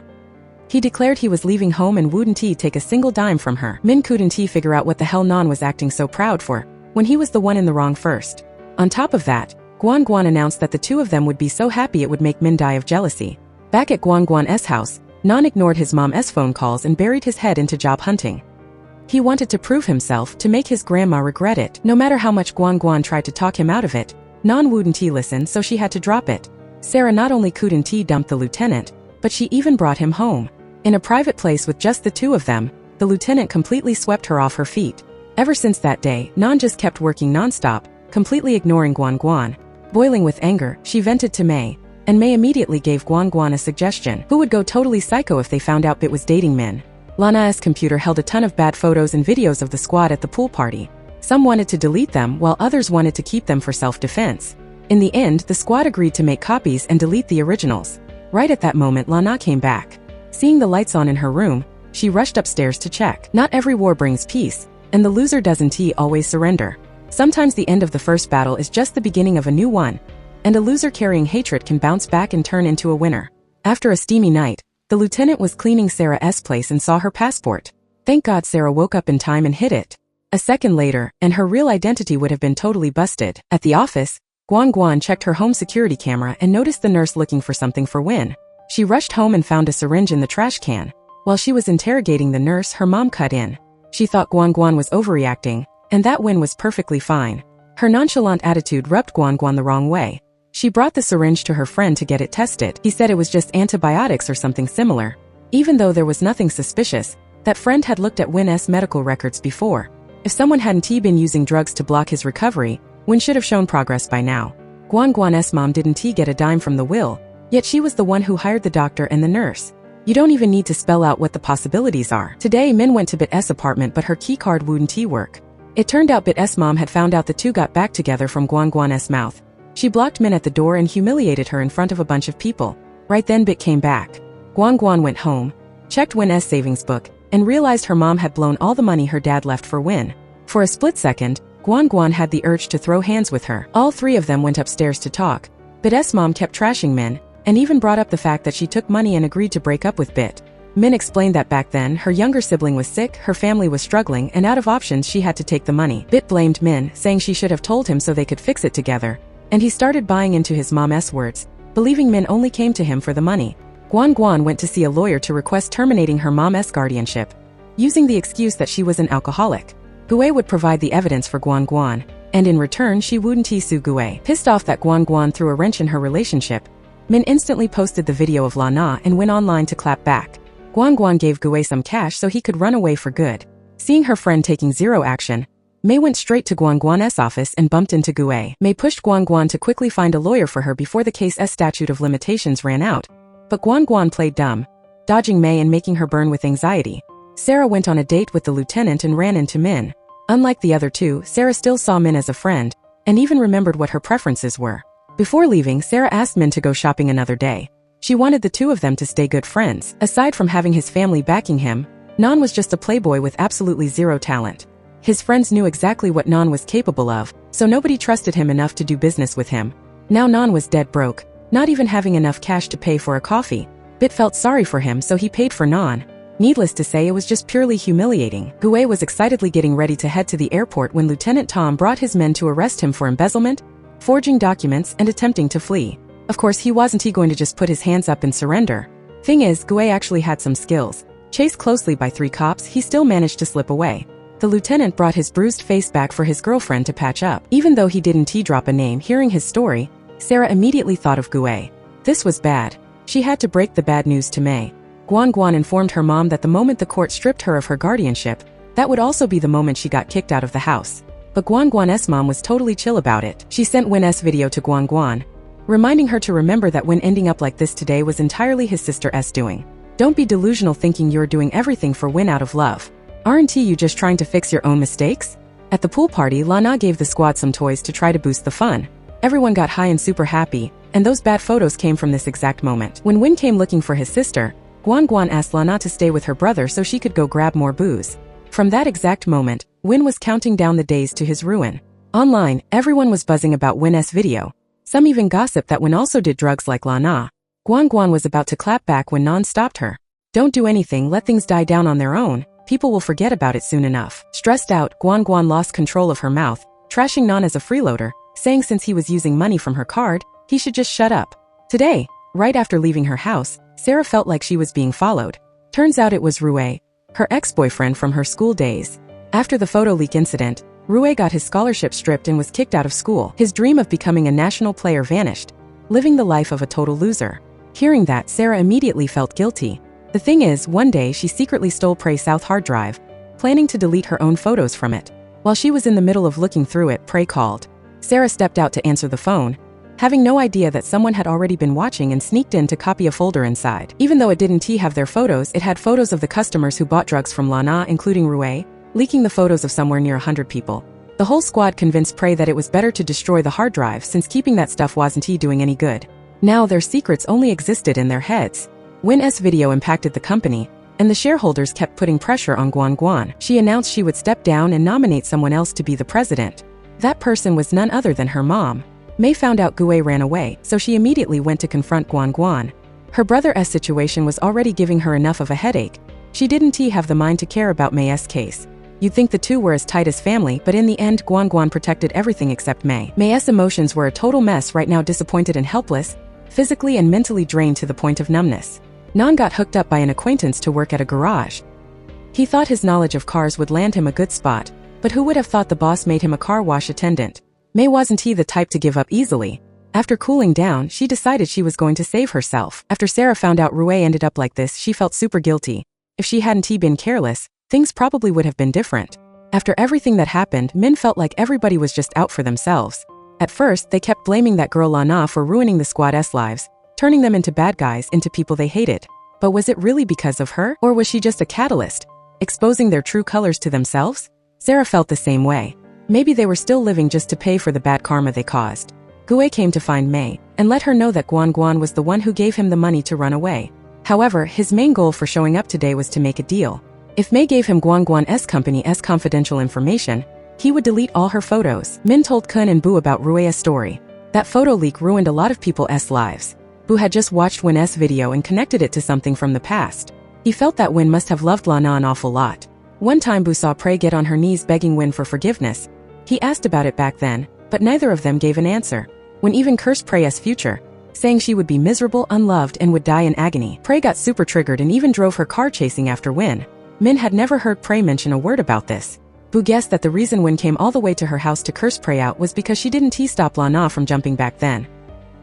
He declared he was leaving home and wouldn't take a single dime from her. Min couldn't figure out what the hell Nan was acting so proud for, when he was the one in the wrong first. On top of that, Guan Guan announced that the two of them would be so happy it would make Min die of jealousy. Back at Guan Guan's house, Nan ignored his mom's phone calls and buried his head into job hunting. He wanted to prove himself, to make his grandma regret it. No matter how much Guan Guan tried to talk him out of it, Nan wouldn't listen, so she had to drop it. Sarah not only couldn't dump the lieutenant, but she even brought him home. In a private place with just the two of them, the lieutenant completely swept her off her feet. Ever since that day, Nan just kept working nonstop, completely ignoring Guan Guan. Boiling with anger, she vented to May, and May immediately gave Guan Guan a suggestion. Who would go totally psycho if they found out Bit was dating Min? Lana's computer held a ton of bad photos and videos of the squad at the pool party. Some wanted to delete them while others wanted to keep them for self-defense. In the end, the squad agreed to make copies and delete the originals. Right at that moment, Lana came back. Seeing the lights on in her room, she rushed upstairs to check. Not every war brings peace, and the loser doesn't always surrender. Sometimes the end of the first battle is just the beginning of a new one, and a loser carrying hatred can bounce back and turn into a winner. After a steamy night, the lieutenant was cleaning Sarah's place and saw her passport. Thank God Sarah woke up in time and hid it. A second later, and her real identity would have been totally busted. At the office, Guan Guan checked her home security camera and noticed the nurse looking for something for Win. She rushed home and found a syringe in the trash can. While she was interrogating the nurse, her mom cut in. She thought Guan Guan was overreacting, and that Win was perfectly fine. Her nonchalant attitude rubbed Guan Guan the wrong way. She brought the syringe to her friend to get it tested. He said it was just antibiotics or something similar. Even though there was nothing suspicious, that friend had looked at Win's medical records before. If someone hadn't been using drugs to block his recovery, Win should have shown progress by now. Guan Guan's mom didn't get a dime from the will, yet she was the one who hired the doctor and the nurse. You don't even need to spell out what the possibilities are. Today, Min went to Bit's apartment, but her keycard wouldn't work. It turned out Bit's mom had found out the two got back together from Guan Guan's mouth. She blocked Min at the door and humiliated her in front of a bunch of people. Right then Bit came back. Guan Guan went home, checked Win's savings book, and realized her mom had blown all the money her dad left for Win. For a split second, Guan Guan had the urge to throw hands with her. All three of them went upstairs to talk. Bit's mom kept trashing Min, and even brought up the fact that she took money and agreed to break up with Bit. Min explained that back then, her younger sibling was sick, her family was struggling, and out of options she had to take the money. Bit blamed Min, saying she should have told him so they could fix it together, and he started buying into his mom's words, believing Min only came to him for the money. Guan Guan went to see a lawyer to request terminating her mom's guardianship, using the excuse that she was an alcoholic. Gue would provide the evidence for Guan Guan, and in return she wouldn't sue Gue. Pissed off that Guan Guan threw a wrench in her relationship, Min instantly posted the video of Lana and went online to clap back. Guan Guan gave Gue some cash so he could run away for good. Seeing her friend taking zero action, May went straight to Guan Guan's office and bumped into Gue. May pushed Guan Guan to quickly find a lawyer for her before the case's statute of limitations ran out, but Guan Guan played dumb, dodging May and making her burn with anxiety. Sarah went on a date with the lieutenant and ran into Min. Unlike the other two, Sarah still saw Min as a friend, and even remembered what her preferences were. Before leaving, Sarah asked Min to go shopping another day. She wanted the two of them to stay good friends. Aside from having his family backing him, Non was just a playboy with absolutely zero talent. His friends knew exactly what Non was capable of, so nobody trusted him enough to do business with him. Now Non was dead broke, not even having enough cash to pay for a coffee. Bit felt sorry for him, so he paid for Non. Needless to say, it was just purely humiliating. Gue was excitedly getting ready to head to the airport when Lieutenant Tom brought his men to arrest him for embezzlement, forging documents, and attempting to flee. Of course, he wasn't going to just put his hands up and surrender. Thing is, Gue actually had some skills. Chased closely by 3 cops, he still managed to slip away. The lieutenant brought his bruised face back for his girlfriend to patch up. Even though he didn't drop a name, hearing his story, Sarah immediately thought of Gue. This was bad. She had to break the bad news to Mei. Guan Guan informed her mom that the moment the court stripped her of her guardianship, that would also be the moment she got kicked out of the house. But Guan Guan's mom was totally chill about it. She sent Win's video to Guan Guan, reminding her to remember that Win ending up like this today was entirely his sister's doing. Don't be delusional thinking you're doing everything for Win out of love. Aren't you just trying to fix your own mistakes? At the pool party, Lana gave the squad some toys to try to boost the fun. Everyone got high and super happy, and those bad photos came from this exact moment. When Win came looking for his sister, Guan Guan asked Lana to stay with her brother so she could go grab more booze. From that exact moment, Win was counting down the days to his ruin. Online, everyone was buzzing about Win's video. Some even gossiped that Win also did drugs like Lana. Guan Guan was about to clap back when Non stopped her. Don't do anything, let things die down on their own. People will forget about it soon enough. Stressed out, Guan Guan lost control of her mouth, trashing Non as a freeloader, saying since he was using money from her card, he should just shut up. Today, right after leaving her house, Sarah felt like she was being followed. Turns out it was Rue, her ex-boyfriend from her school days. After the photo leak incident, Rue got his scholarship stripped and was kicked out of school. His dream of becoming a national player vanished, living the life of a total loser. Hearing that, Sarah immediately felt guilty. The thing is, one day she secretly stole Prey's South hard drive, planning to delete her own photos from it. While she was in the middle of looking through it, Prey called. Sarah stepped out to answer the phone, having no idea that someone had already been watching and sneaked in to copy a folder inside. Even though it didn't have their photos, it had photos of the customers who bought drugs from Lana, including Rue, leaking the photos of somewhere near 100 people. The whole squad convinced Prey that it was better to destroy the hard drive since keeping that stuff wasn't doing any good. Now their secrets only existed in their heads. Win's video impacted the company, and the shareholders kept putting pressure on Guan Guan. She announced she would step down and nominate someone else to be the president. That person was none other than her mom. Mei found out Gue ran away, so she immediately went to confront Guan Guan. Her brother's situation was already giving her enough of a headache. She didn't have the mind to care about Mei's case. You'd think the two were as tight as family, but in the end Guan Guan protected everything except Mei. Mei's emotions were a total mess right now, disappointed and helpless, physically and mentally drained to the point of numbness. Non got hooked up by an acquaintance to work at a garage. He thought his knowledge of cars would land him a good spot, but who would have thought the boss made him a car wash attendant? Mei wasn't the type to give up easily. After cooling down, she decided she was going to save herself. After Sarah found out Rue ended up like this, she felt super guilty. If she hadn't been careless, things probably would have been different. After everything that happened, Min felt like everybody was just out for themselves. At first, they kept blaming that girl Lana for ruining the squad's lives, turning them into bad guys, into people they hated. But was it really because of her, or was she just a catalyst, exposing their true colors to themselves? Sarah felt the same way. Maybe they were still living just to pay for the bad karma they caused. Gue came to find Mei, and let her know that Guan Guan was the one who gave him the money to run away. However, his main goal for showing up today was to make a deal. If Mei gave him Guan Guan's company's confidential information, he would delete all her photos. Min told Kun and Bu about Rue's story. That photo leak ruined a lot of people's lives. Bu had just watched Win's video and connected it to something from the past. He felt that Win must have loved Lana an awful lot. One time Bu saw Prey get on her knees begging Win for forgiveness. He asked about it back then, but neither of them gave an answer. Win even cursed Prey's future, saying she would be miserable, unloved, and would die in agony. Prey got super triggered and even drove her car chasing after Win. Min had never heard Prey mention a word about this. Bu guessed that the reason Win came all the way to her house to curse Prey out was because she didn't stop Lana from jumping back then.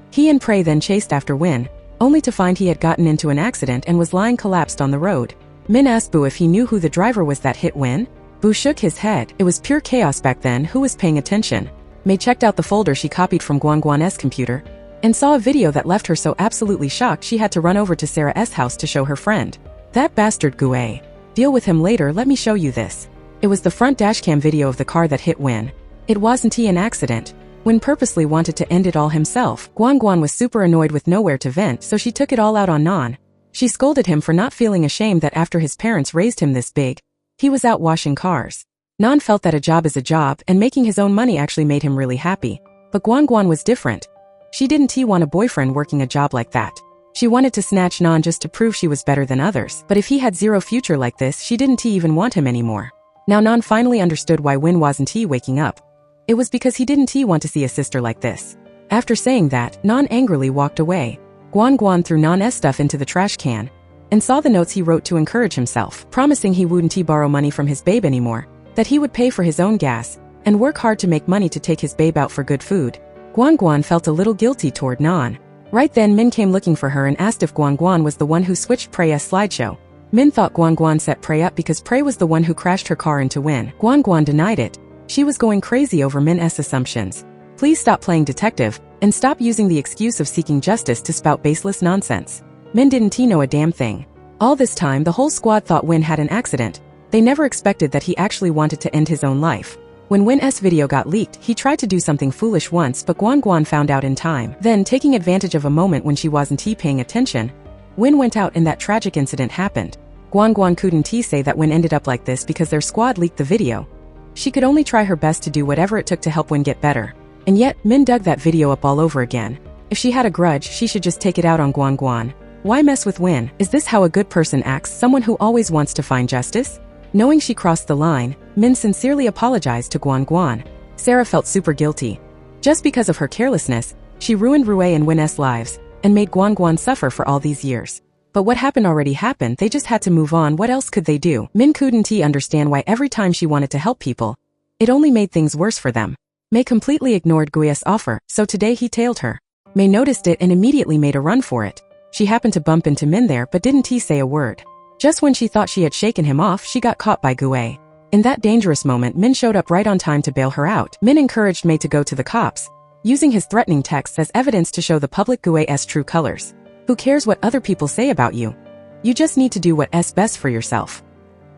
He and Prey then chased after Win, only to find he had gotten into an accident and was lying collapsed on the road. Min asked Bu if he knew who the driver was that hit Win. Bu shook his head. It was pure chaos back then. Who was paying attention? Mei checked out the folder she copied from Guan Guan's computer, and saw a video that left her so absolutely shocked she had to run over to Sarah's house to show her friend. That bastard Gue. Deal with him later, let me show you this. It was the front dashcam video of the car that hit Win. It wasn't an accident. Win purposely wanted to end it all himself. Guan was super annoyed with nowhere to vent, so she took it all out on Nan. She scolded him for not feeling ashamed that after his parents raised him this big, he was out washing cars. Nan felt that a job is a job and making his own money actually made him really happy. But Guan was different. She didn't want a boyfriend working a job like that. She wanted to snatch Nan just to prove she was better than others. But if he had zero future like this, she didn't even want him anymore. Now Nan finally understood why Win wasn't waking up. It was because he didn't want to see a sister like this. After saying that, Nan angrily walked away. Guan threw Nan's stuff into the trash can and saw the notes he wrote to encourage himself, promising he wouldn't borrow money from his babe anymore, that he would pay for his own gas and work hard to make money to take his babe out for good food. Guan felt a little guilty toward Nan. Right then Min came looking for her and asked if Guan was the one who switched Prey's slideshow. Min thought Guan set Prey up because Prey was the one who crashed her car into Win. Guan denied it. She was going crazy over Min's assumptions. Please stop playing detective and stop using the excuse of seeking justice to spout baseless nonsense. Min didn't know a damn thing. All this time the whole squad thought Win had an accident. They never expected that he actually wanted to end his own life. When Win's video got leaked, he tried to do something foolish once, but Guan found out in time. Then, taking advantage of a moment when she wasn't paying attention, Win went out and that tragic incident happened. Guan couldn't say that Win ended up like this because their squad leaked the video. She could only try her best to do whatever it took to help Win get better. And yet, Min dug that video up all over again. If she had a grudge, she should just take it out on Guan. Why mess with Win? Is this how a good person acts, someone who always wants to find justice? Knowing she crossed the line, Min sincerely apologized to Guan. Sarah felt super guilty. Just because of her carelessness, she ruined Rue and Win's lives, and made Guan suffer for all these years. But what happened already happened, they just had to move on. What else could they do? Min couldn't understand why every time she wanted to help people, it only made things worse for them. May completely ignored Gui's offer, so today he tailed her. May noticed it and immediately made a run for it. She happened to bump into Min there but didn't say a word. Just when she thought she had shaken him off, she got caught by Gui. In that dangerous moment, Min showed up right on time to bail her out. Min encouraged May to go to the cops, using his threatening texts as evidence to show the public Gui's true colors. Who cares what other people say about you? You just need to do what's best for yourself.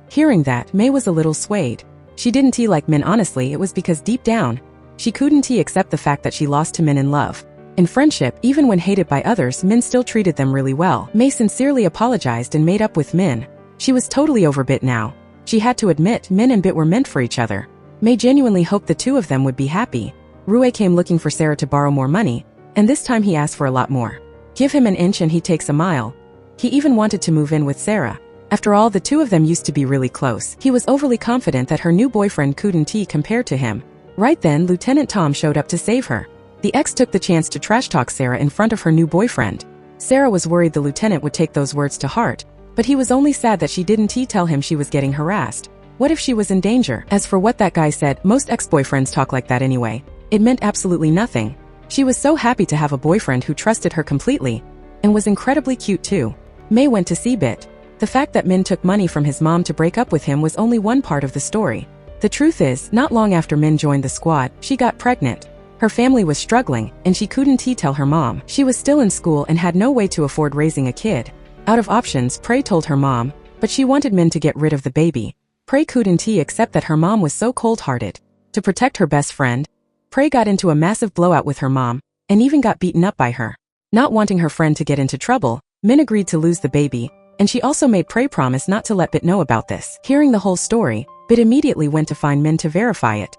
Hearing that, May was a little swayed. She didn't like Min honestly, it was because deep down, she couldn't accept the fact that she lost to Min in love. In friendship, even when hated by others, Min still treated them really well. May sincerely apologized and made up with Min. She was totally over Bit now. She had to admit Min and Bit were meant for each other. May genuinely hoped the two of them would be happy. Rue came looking for Sarah to borrow more money, and this time he asked for a lot more. Give him an inch and he takes a mile. He even wanted to move in with Sarah. After all, the two of them used to be really close. He was overly confident that her new boyfriend couldn't compare to him. Right then, Lieutenant Tom showed up to save her. The ex took the chance to trash-talk Sarah in front of her new boyfriend. Sarah was worried the lieutenant would take those words to heart, but he was only sad that she didn't tell him she was getting harassed. What if she was in danger? As for what that guy said, most ex-boyfriends talk like that anyway. It meant absolutely nothing. She was so happy to have a boyfriend who trusted her completely, and was incredibly cute too. May went to see Bit. The fact that Min took money from his mom to break up with him was only one part of the story. The truth is, not long after Min joined the squad, she got pregnant. Her family was struggling, and she couldn't tell her mom. She was still in school and had no way to afford raising a kid. Out of options, Prey told her mom, but she wanted Min to get rid of the baby. Prey couldn't accept that her mom was so cold-hearted. To protect her best friend, Prey got into a massive blowout with her mom, and even got beaten up by her. Not wanting her friend to get into trouble, Min agreed to lose the baby, and she also made Prey promise not to let Bit know about this. Hearing the whole story, Bit immediately went to find Min to verify it.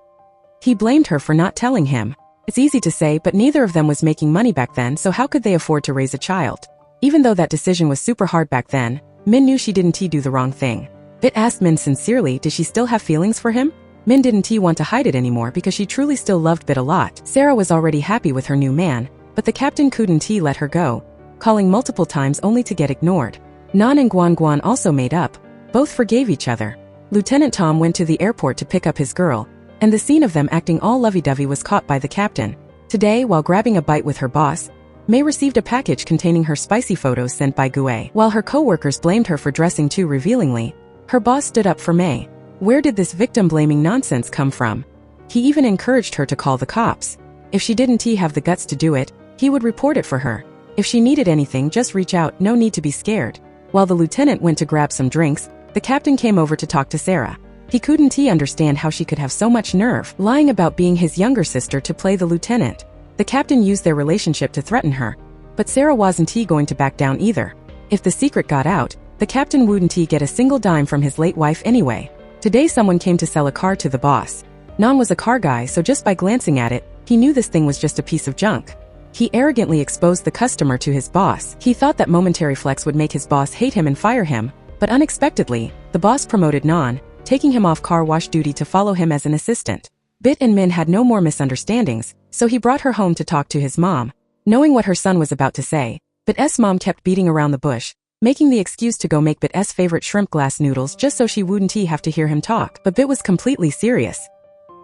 He blamed her for not telling him. It's easy to say, but neither of them was making money back then, so how could they afford to raise a child? Even though that decision was super hard back then, Min knew she didn't do the wrong thing. Bit asked Min sincerely, did she still have feelings for him? Min didn't want to hide it anymore because she truly still loved Bit a lot. Sarah was already happy with her new man, but the captain couldn't let her go, calling multiple times only to get ignored. Nan and Guan also made up. Both forgave each other. Lieutenant Tom went to the airport to pick up his girl, and the scene of them acting all lovey-dovey was caught by the captain. Today, while grabbing a bite with her boss, May received a package containing her spicy photos sent by Gui. While her co-workers blamed her for dressing too revealingly, her boss stood up for May. Where did this victim-blaming nonsense come from? He even encouraged her to call the cops. If she didn't have the guts to do it, he would report it for her. If she needed anything, just reach out, no need to be scared. While the lieutenant went to grab some drinks, the captain came over to talk to Sarah. He couldn't understand how she could have so much nerve, lying about being his younger sister to play the lieutenant. The captain used their relationship to threaten her. But Sarah wasn't going to back down either. If the secret got out, the captain wouldn't get a single dime from his late wife anyway. Today someone came to sell a car to the boss. Non was a car guy, so just by glancing at it, he knew this thing was just a piece of junk. He arrogantly exposed the customer to his boss. He thought that momentary flex would make his boss hate him and fire him, but unexpectedly, the boss promoted Non, taking him off car wash duty to follow him as an assistant. Bit and Min had no more misunderstandings, so he brought her home to talk to his mom. Knowing what her son was about to say, Bit's mom kept beating around the bush, making the excuse to go make Bit's favorite shrimp glass noodles just so she wouldn't have to hear him talk. But Bit was completely serious.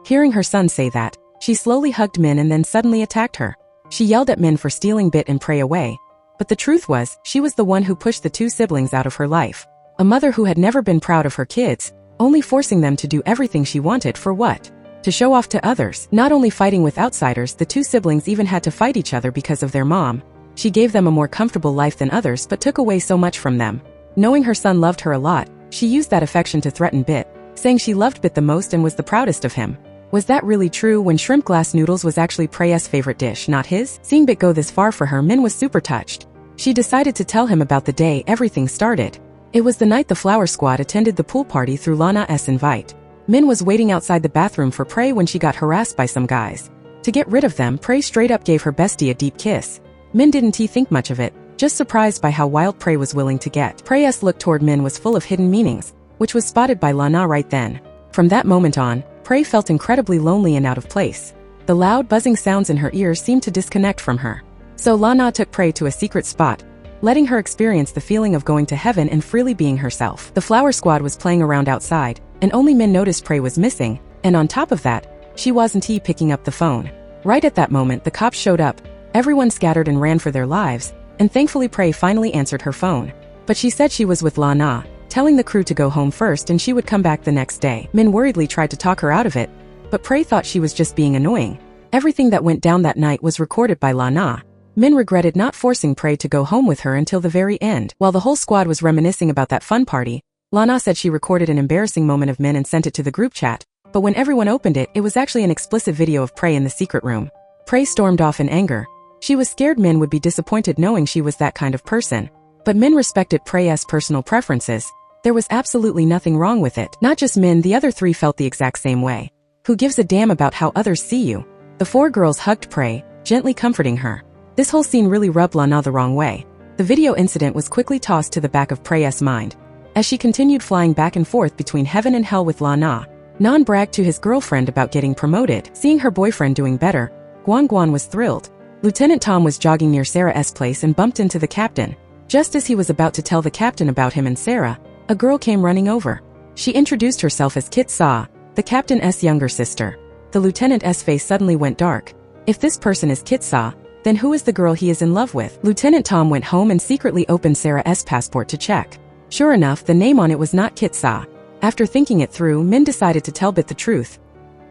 Hearing her son say that, she slowly hugged Min and then suddenly attacked her. She yelled at Min for stealing Bit and Prey away. But the truth was, she was the one who pushed the two siblings out of her life. A mother who had never been proud of her kids, only forcing them to do everything she wanted for what? To show off to others. Not only fighting with outsiders, the two siblings even had to fight each other because of their mom. She gave them a more comfortable life than others but took away so much from them. Knowing her son loved her a lot, she used that affection to threaten Bit, saying she loved Bit the most and was the proudest of him. Was that really true when shrimp glass noodles was actually Prey's favorite dish, not his? Seeing Bit go this far for her, Min was super touched. She decided to tell him about the day everything started. It was the night the flower squad attended the pool party through Lana's invite. Min was waiting outside the bathroom for Prey when she got harassed by some guys. To get rid of them, Prey straight up gave her bestie a deep kiss. Min didn't think much of it, just surprised by how wild Prey was willing to get. Prey's look toward Min was full of hidden meanings, which was spotted by Lana right then. From that moment on, Prey felt incredibly lonely and out of place. The loud buzzing sounds in her ears seemed to disconnect from her. So Lana took Prey to a secret spot, letting her experience the feeling of going to heaven and freely being herself. The flower squad was playing around outside, and only Min noticed Prey was missing, and on top of that, she wasn't picking up the phone. Right at that moment, the cops showed up. Everyone scattered and ran for their lives, and thankfully Prey finally answered her phone. But she said she was with Lana, telling the crew to go home first and she would come back the next day. Min worriedly tried to talk her out of it, but Prey thought she was just being annoying. Everything that went down that night was recorded by Lana. Min regretted not forcing Prey to go home with her until the very end. While the whole squad was reminiscing about that fun party, Lana said she recorded an embarrassing moment of Min and sent it to the group chat, but when everyone opened it, it was actually an explicit video of Prey in the secret room. Prey stormed off in anger. She was scared Min would be disappointed knowing she was that kind of person. But Min respected Prey's personal preferences. There was absolutely nothing wrong with it. Not just Min, the other three felt the exact same way. Who gives a damn about how others see you? The four girls hugged Prey, gently comforting her. This whole scene really rubbed Lana the wrong way. The video incident was quickly tossed to the back of Prey's mind. As she continued flying back and forth between heaven and hell with Lana, Non bragged to his girlfriend about getting promoted. Seeing her boyfriend doing better, Guan was thrilled. Lieutenant Tom was jogging near Sarah's place and bumped into the captain. Just as he was about to tell the captain about him and Sarah, a girl came running over. She introduced herself as Kit Sa, the captain's younger sister. The lieutenant's face suddenly went dark. If this person is Kit Sa, then who is the girl he is in love with? Lieutenant Tom went home and secretly opened Sarah's passport to check. Sure enough, the name on it was not Kit Sa. After thinking it through, Min decided to tell Bit the truth.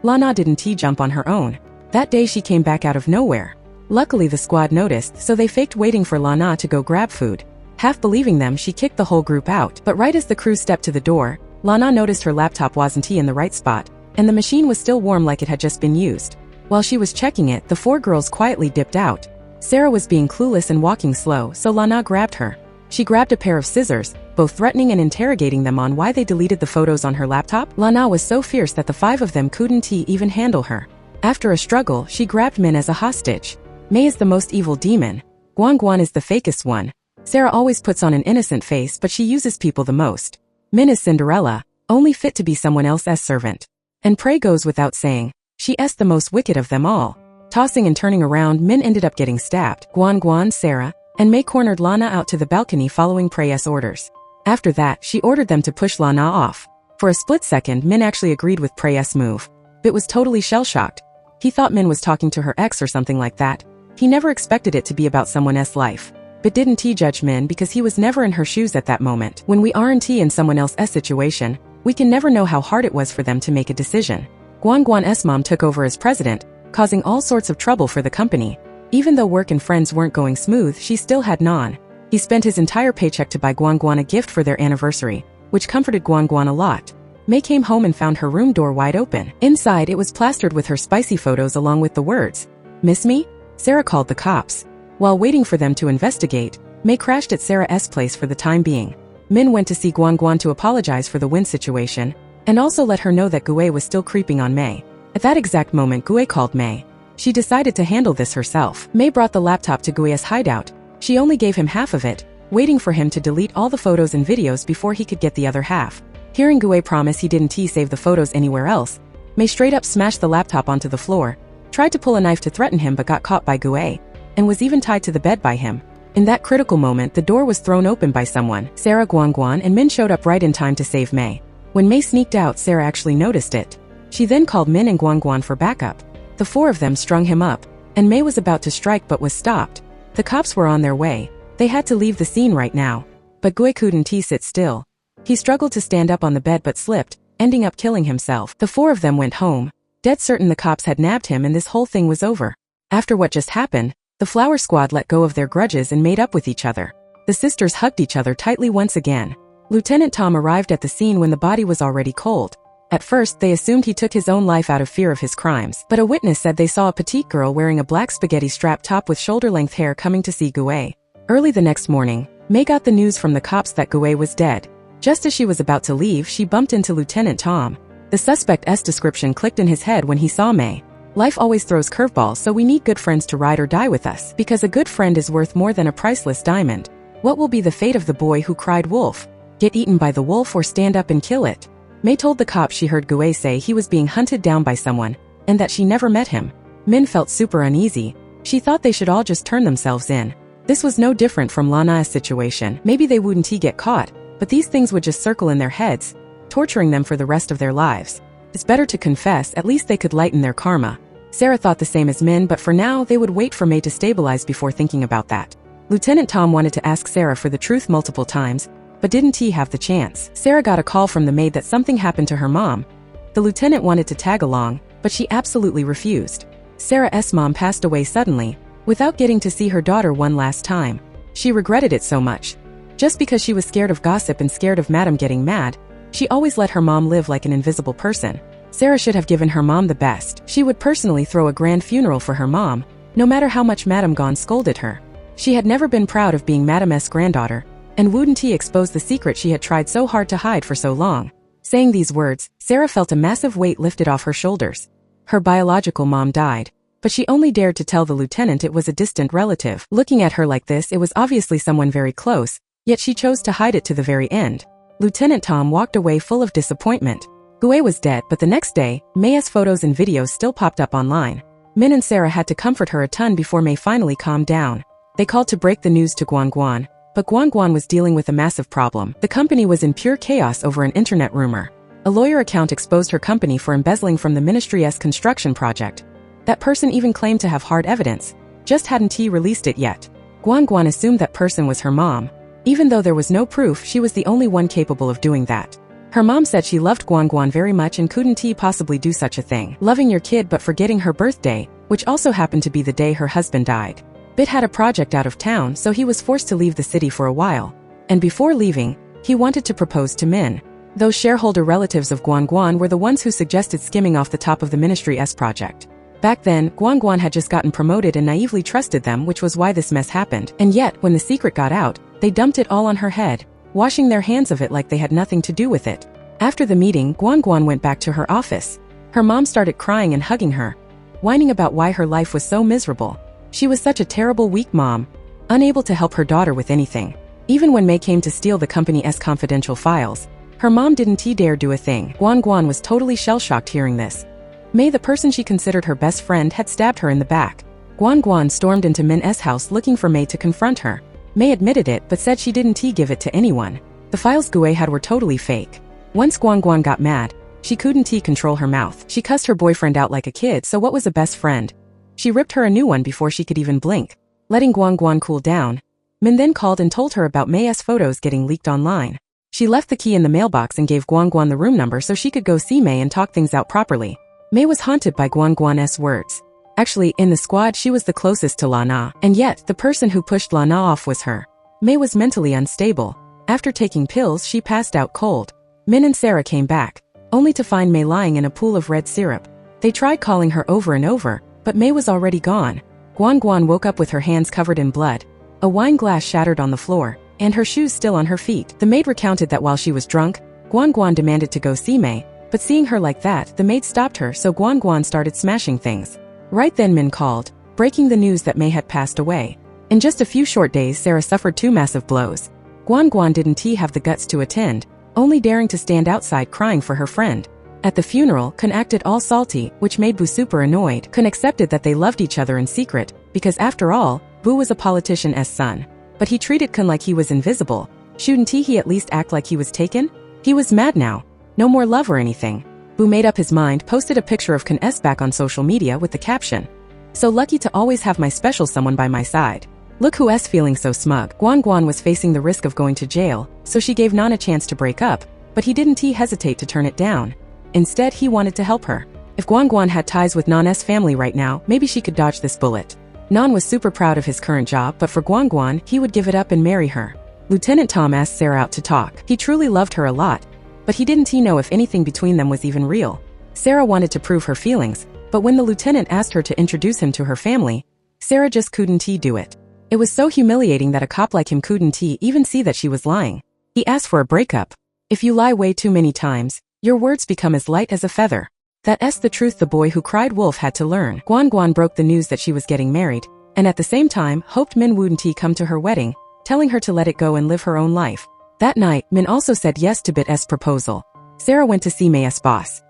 Lana didn't jump on her own. That day she came back out of nowhere. Luckily the squad noticed, so they faked waiting for Lana to go grab food. Half believing them, she kicked the whole group out. But right as the crew stepped to the door, Lana noticed her laptop wasn't in the right spot, and the machine was still warm like it had just been used. While she was checking it, the four girls quietly dipped out. Sarah was being clueless and walking slow, so Lana grabbed her. She grabbed a pair of scissors, both threatening and interrogating them on why they deleted the photos on her laptop. Lana was so fierce that the five of them couldn't even handle her. After a struggle, she grabbed Min as a hostage. Mei is the most evil demon. Guan is the fakest one. Sarah always puts on an innocent face, but she uses people the most. Min is Cinderella, only fit to be someone else's servant. And Prey goes without saying, she's the most wicked of them all. Tossing and turning around, Min ended up getting stabbed. Guan, Sarah, and Mei cornered Lana out to the balcony following Prey's orders. After that, she ordered them to push Lana off. For a split second, Min actually agreed with Prey's move. Bit was totally shell-shocked. He thought Min was talking to her ex or something like that. He never expected it to be about someone else's life. But didn't judge Min because he was never in her shoes at that moment. When we aren't in someone else's situation, we can never know how hard it was for them to make a decision. Guan's mom took over as president, causing all sorts of trouble for the company. Even though work and friends weren't going smooth, she still had Non. He spent his entire paycheck to buy Guan a gift for their anniversary, which comforted Guan a lot. May came home and found her room door wide open. Inside, it was plastered with her spicy photos along with the words, "Miss me?" Sarah called the cops. While waiting for them to investigate, May crashed at Sarah's place for the time being. Min went to see Guan to apologize for the wind situation, and also let her know that Gue was still creeping on May. At that exact moment, Gue called May. She decided to handle this herself. May brought the laptop to Gue's hideout. She only gave him half of it, waiting for him to delete all the photos and videos before he could get the other half. Hearing Gue promise he didn't save the photos anywhere else, May straight up smashed the laptop onto the floor, tried to pull a knife to threaten him but got caught by Gue, and was even tied to the bed by him. In that critical moment, the door was thrown open by someone. Sarah, Guan, and Min showed up right in time to save May. When May sneaked out, Sarah actually noticed it. She then called Min and Guan for backup. The four of them strung him up, and May was about to strike but was stopped. The cops were on their way. They had to leave the scene right now. But Gue couldn't sit still. He struggled to stand up on the bed but slipped, ending up killing himself. The four of them went home, dead certain the cops had nabbed him and this whole thing was over. After what just happened, the Flower Squad let go of their grudges and made up with each other. The sisters hugged each other tightly once again. Lieutenant Tom arrived at the scene when the body was already cold. At first, they assumed he took his own life out of fear of his crimes, but a witness said they saw a petite girl wearing a black spaghetti strap top with shoulder-length hair coming to see Gue. Early the next morning, May got the news from the cops that Gue was dead. Just as she was about to leave, she bumped into Lieutenant Tom. The suspect's description clicked in his head when he saw May. Life always throws curveballs, so we need good friends to ride or die with us, because a good friend is worth more than a priceless diamond. What will be the fate of the boy who cried wolf? Get eaten by the wolf or stand up and kill it? May told the cops she heard Gue say he was being hunted down by someone, and that she never met him. Min felt super uneasy. She thought they should all just turn themselves in. This was no different from Lana's situation. Maybe they wouldn't get caught, but these things would just circle in their heads, torturing them for the rest of their lives. It's better to confess, at least they could lighten their karma. Sarah thought the same as Min, but for now they would wait for May to stabilize before thinking about that. Lieutenant Tom wanted to ask Sarah for the truth multiple times, but didn't have the chance. Sarah got a call from the maid that something happened to her mom. The lieutenant wanted to tag along, but she absolutely refused. Sarah's mom passed away suddenly, without getting to see her daughter one last time. She regretted it so much. Just because she was scared of gossip and scared of Madam getting mad, she always let her mom live like an invisible person. Sarah should have given her mom the best. She would personally throw a grand funeral for her mom, no matter how much Madam Gone scolded her. She had never been proud of being Madam's granddaughter, and wouldn't expose the secret she had tried so hard to hide for so long. Saying these words, Sarah felt a massive weight lifted off her shoulders. Her biological mom died, but she only dared to tell the lieutenant it was a distant relative. Looking at her like this, it was obviously someone very close, yet she chose to hide it to the very end. Lieutenant Tom walked away full of disappointment. Gue was dead, but the next day, May's photos and videos still popped up online. Min and Sarah had to comfort her a ton before May finally calmed down. They called to break the news to Guan, but Guan was dealing with a massive problem. The company was in pure chaos over an internet rumor. A lawyer account exposed her company for embezzling from the ministry's construction project. That person even claimed to have hard evidence, just hadn't released it yet. Guan assumed that person was her mom. Even though there was no proof, she was the only one capable of doing that. Her mom said she loved Guan very much and couldn't possibly do such a thing. Loving your kid but forgetting her birthday, which also happened to be the day her husband died. Bit had a project out of town, so he was forced to leave the city for a while. And before leaving, he wanted to propose to Min. Those shareholder relatives of Guan were the ones who suggested skimming off the top of the ministry's project. Back then, Guan had just gotten promoted and naively trusted them, which was why this mess happened. And yet, when the secret got out, they dumped it all on her head, washing their hands of it like they had nothing to do with it. After the meeting, Guan went back to her office. Her mom started crying and hugging her, whining about why her life was so miserable. She was such a terrible, weak mom, unable to help her daughter with anything. Even when May came to steal the company's confidential files, her mom didn't dare do a thing. Guan was totally shell-shocked hearing this. May, the person she considered her best friend, had stabbed her in the back. Guan stormed into Min's house looking for May to confront her. May admitted it but said she didn't give it to anyone. The files Gue had were totally fake. Once Guan got mad, she couldn't control her mouth. She cussed her boyfriend out like a kid, so what was a best friend? She ripped her a new one before she could even blink. Letting Guan cool down, Min then called and told her about May's photos getting leaked online. She left the key in the mailbox and gave Guan the room number so she could go see May and talk things out properly. May was haunted by Guan's words. Actually, in the squad she was the closest to Lana, and yet the person who pushed Lana off was her. May was mentally unstable. After taking pills, she passed out cold. Min and Sarah came back. only to find Mei lying in a pool of red syrup. They tried calling her over and over, but Mei was already gone. Guan Guan woke up with her hands covered in blood, a wine glass shattered on the floor, and her shoes still on her feet. The maid recounted that while she was drunk, Guan Guan demanded to go see Mei, but seeing her like that, the maid stopped her, so Guan Guan started smashing things. Right then Min called, breaking the news that Mei had passed away. In just a few short days, Sarah suffered 2 massive blows. Guan Guan didn't have the guts to attend, only daring to stand outside crying for her friend. At the funeral, Kun acted all salty, which made Bu super annoyed. Kun accepted that they loved each other in secret, because after all, Bu was a politician's son. But he treated Kun like he was invisible. Shouldn't he at least act like he was taken? He was mad now. No more love or anything. Bu made up his mind, posted a picture of Kun's back on social media with the caption, "So lucky to always have my special someone by my side. Look who's feeling so smug." Guan Guan was facing the risk of going to jail, so she gave Nan a chance to break up, but he didn't hesitate to turn it down. Instead, he wanted to help her. If Guan Guan had ties with Nan's family right now, maybe she could dodge this bullet. Nan was super proud of his current job, but for Guan Guan, he would give it up and marry her. Lieutenant Tom asked Sarah out to talk. He truly loved her a lot, but he didn't know if anything between them was even real. Sarah wanted to prove her feelings, but when the lieutenant asked her to introduce him to her family, Sarah just couldn't do it. It was so humiliating that a cop like him couldn't even see that she was lying. He asked for a breakup. If you lie way too many times, your words become as light as a feather. That's the truth the boy who cried wolf had to learn. Guan Guan broke the news that she was getting married, and at the same time hoped Min wouldn't come to her wedding, telling her to let it go and live her own life. That night, Min also said yes to Bit's proposal. Sarah went to see Mei's boss.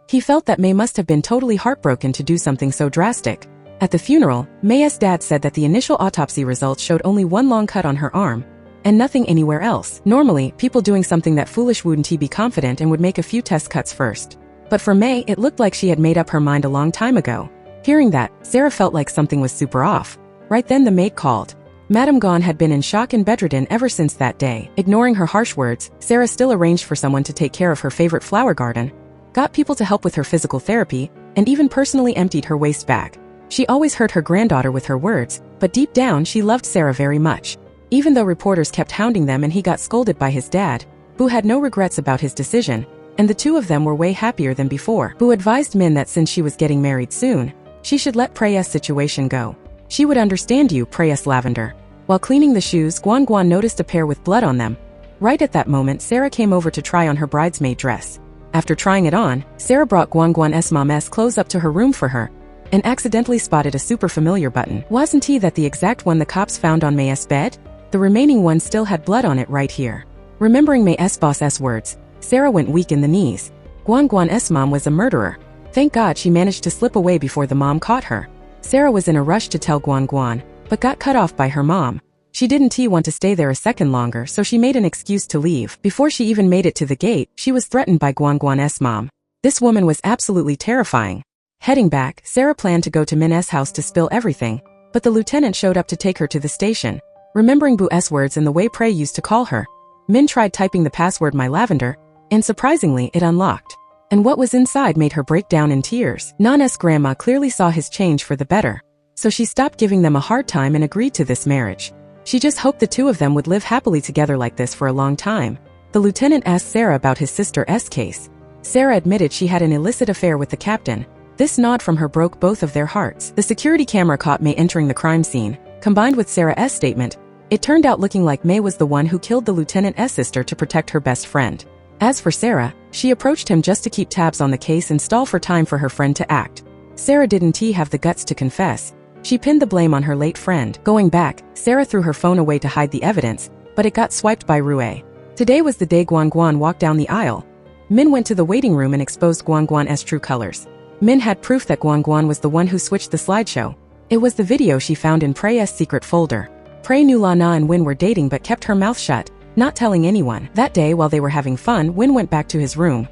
He felt that Mei must have been totally heartbroken to do something so drastic. At the funeral, Mei's dad said that the initial autopsy results showed only one long cut on her arm, and nothing anywhere else. Normally, people doing something that foolish wouldn't be confident and would make a few test cuts first. But for Mei, it looked like she had made up her mind a long time ago. Hearing that, Sarah felt like something was super off. Right then the maid called. Madame Gon had been in shock and bedridden ever since that day. Ignoring her harsh words, Sarah still arranged for someone to take care of her favorite flower garden, got people to help with her physical therapy, and even personally emptied her waste bag. She always hurt her granddaughter with her words, but deep down she loved Sarah very much. Even though reporters kept hounding them and he got scolded by his dad, Bu had no regrets about his decision, and the two of them were way happier than before. Bu advised Min that since she was getting married soon, she should let Prey's situation go. She would understand you, Prey's Lavender. While cleaning the shoes, Guan Guan noticed a pair with blood on them. Right at that moment, Sarah came over to try on her bridesmaid dress. After trying it on, Sarah brought Guan Guan's mom's clothes up to her room for her, and accidentally spotted a super familiar button. Wasn't that the exact one the cops found on Mei's bed? The remaining one still had blood on it right here. Remembering Mei's boss's words, Sarah went weak in the knees. Guan Guan's mom was a murderer. Thank God she managed to slip away before the mom caught her. Sarah was in a rush to tell Guan Guan, but got cut off by her mom. She didn't want to stay there a second longer, so she made an excuse to leave. Before she even made it to the gate, she was threatened by Guan Guan's mom. This woman was absolutely terrifying. Heading back, Sarah planned to go to Min's house to spill everything, but the lieutenant showed up to take her to the station. Remembering Bu's words and the way Prey used to call her, Min tried typing the password My Lavender, and surprisingly it unlocked. And what was inside made her break down in tears. Nan's grandma clearly saw his change for the better, so she stopped giving them a hard time and agreed to this marriage. She just hoped the two of them would live happily together like this for a long time. The lieutenant asked Sarah about his sister's case. Sarah admitted she had an illicit affair with the captain. This nod from her broke both of their hearts. The security camera caught Mei entering the crime scene. Combined with Sarah's statement, it turned out looking like Mei was the one who killed the lieutenant's sister to protect her best friend. As for Sarah, she approached him just to keep tabs on the case and stall for time for her friend to act. Sarah didn't have the guts to confess. She pinned the blame on her late friend. Going back, Sarah threw her phone away to hide the evidence, but it got swiped by Rue. Today was the day Guan Guan walked down the aisle. Min went to the waiting room and exposed Guan Guan's true colors. Min had proof that Guan Guan was the one who switched the slideshow. It was the video she found in Prey's secret folder. Prey knew Lana and Win were dating but kept her mouth shut, not telling anyone. That day while they were having fun, Win went back to his room.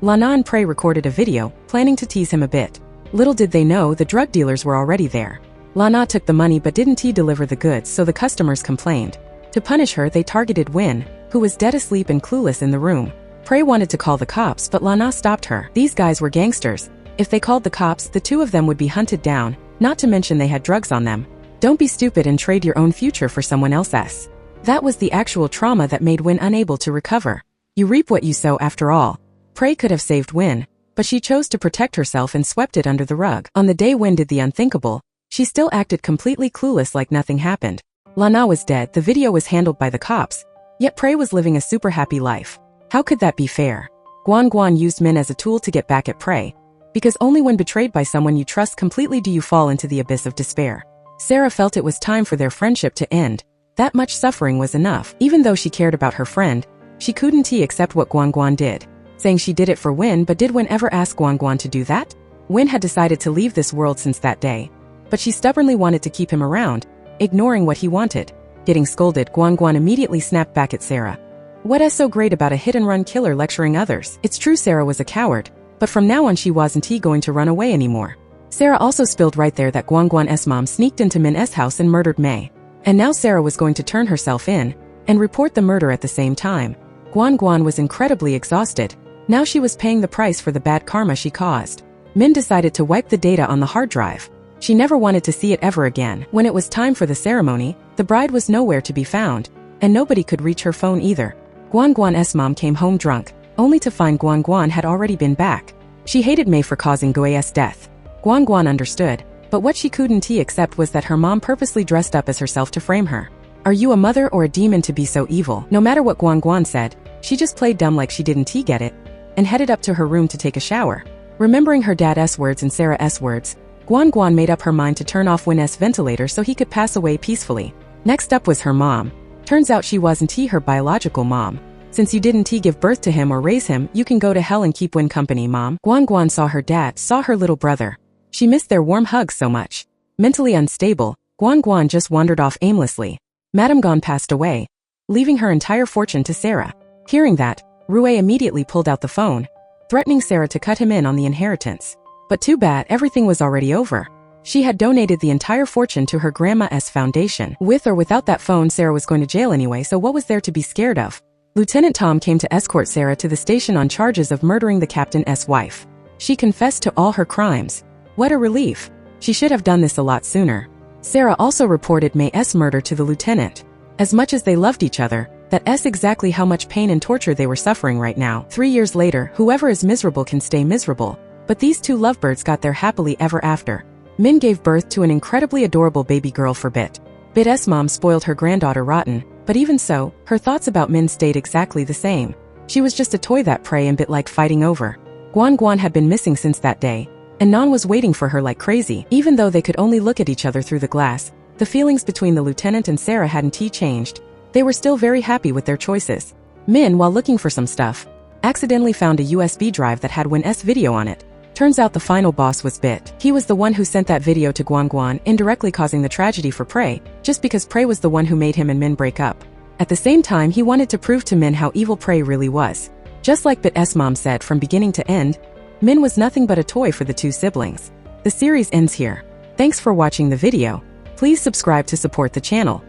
Lana and Prey recorded a video, planning to tease him a bit. Little did they know the drug dealers were already there. Lana took the money but didn't deliver the goods, so the customers complained. To punish her, they targeted Win, who was dead asleep and clueless in the room. Prey wanted to call the cops, but Lana stopped her. These guys were gangsters. If they called the cops, the two of them would be hunted down, not to mention they had drugs on them. Don't be stupid and trade your own future for someone else's. That was the actual trauma that made Win unable to recover. You reap what you sow after all. Prey could have saved Win, but she chose to protect herself and swept it under the rug. On the day Win did the unthinkable, she still acted completely clueless like nothing happened. Lana was dead, the video was handled by the cops, yet Prey was living a super happy life. How could that be fair? Guan Guan used Min as a tool to get back at Prey, because only when betrayed by someone you trust completely do you fall into the abyss of despair. Sarah felt it was time for their friendship to end. That much suffering was enough. Even though she cared about her friend, she couldn't accept what Guan Guan did, saying she did it for Win. But did Win ever ask Guan Guan to do that? Win had decided to leave this world since that day, but she stubbornly wanted to keep him around, ignoring what he wanted. Getting scolded, Guan Guan immediately snapped back at Sarah. What's so great about a hit-and-run killer lecturing others? It's true Sarah was a coward, but from now on she wasn't going to run away anymore. Sarah also spilled right there that Guan Guan's mom sneaked into Min's house and murdered Mei. And now Sarah was going to turn herself in and report the murder at the same time. Guan Guan was incredibly exhausted. Now she was paying the price for the bad karma she caused. Min decided to wipe the data on the hard drive. She never wanted to see it ever again. When it was time for the ceremony, the bride was nowhere to be found, and nobody could reach her phone either. Guan Guan's mom came home drunk, only to find Guan Guan had already been back. She hated Mei for causing Gui's death. Guan Guan understood, but what she couldn't accept was that her mom purposely dressed up as herself to frame her. Are you a mother or a demon to be so evil? No matter what Guan Guan said, she just played dumb like she didn't get it, and headed up to her room to take a shower. Remembering her dad's words and Sarah's words, Guan Guan made up her mind to turn off Win's ventilator so he could pass away peacefully. Next up was her mom. Turns out she wasn't her biological mom. Since you didn't give birth to him or raise him, you can go to hell and keep Win company, mom. Guan Guan saw her dad, saw her little brother. She missed their warm hugs so much. Mentally unstable, Guan Guan just wandered off aimlessly. Madame Guan passed away, leaving her entire fortune to Sarah. Hearing that, Rue immediately pulled out the phone, threatening Sarah to cut him in on the inheritance. But too bad, everything was already over. She had donated the entire fortune to her grandma's foundation. With or without that phone, Sarah was going to jail anyway, so what was there to be scared of? Lieutenant Tom came to escort Sarah to the station on charges of murdering the captain's wife. She confessed to all her crimes. What a relief. She should have done this a lot sooner. Sarah also reported May's murder to the lieutenant. As much as they loved each other, that's exactly how much pain and torture they were suffering right now. 3 years later, whoever is miserable can stay miserable. But these two lovebirds got their happily ever after. Min gave birth to an incredibly adorable baby girl for Bit. Bit's mom spoiled her granddaughter rotten, but even so, her thoughts about Min stayed exactly the same. She was just a toy that Prey and Bit liked fighting over. Guan Guan had been missing since that day, and Nan was waiting for her like crazy. Even though they could only look at each other through the glass, the feelings between the lieutenant and Sarah hadn't changed. They were still very happy with their choices. Min, while looking for some stuff, accidentally found a USB drive that had Win's video on it. Turns out the final boss was Bit. He was the one who sent that video to Guan Guan, indirectly causing the tragedy for Prey, just because Prey was the one who made him and Min break up. At the same time, he wanted to prove to Min how evil Prey really was. Just like Bit's mom said from beginning to end, Min was nothing but a toy for the two siblings. The series ends here. Thanks for watching the video. Please subscribe to support the channel.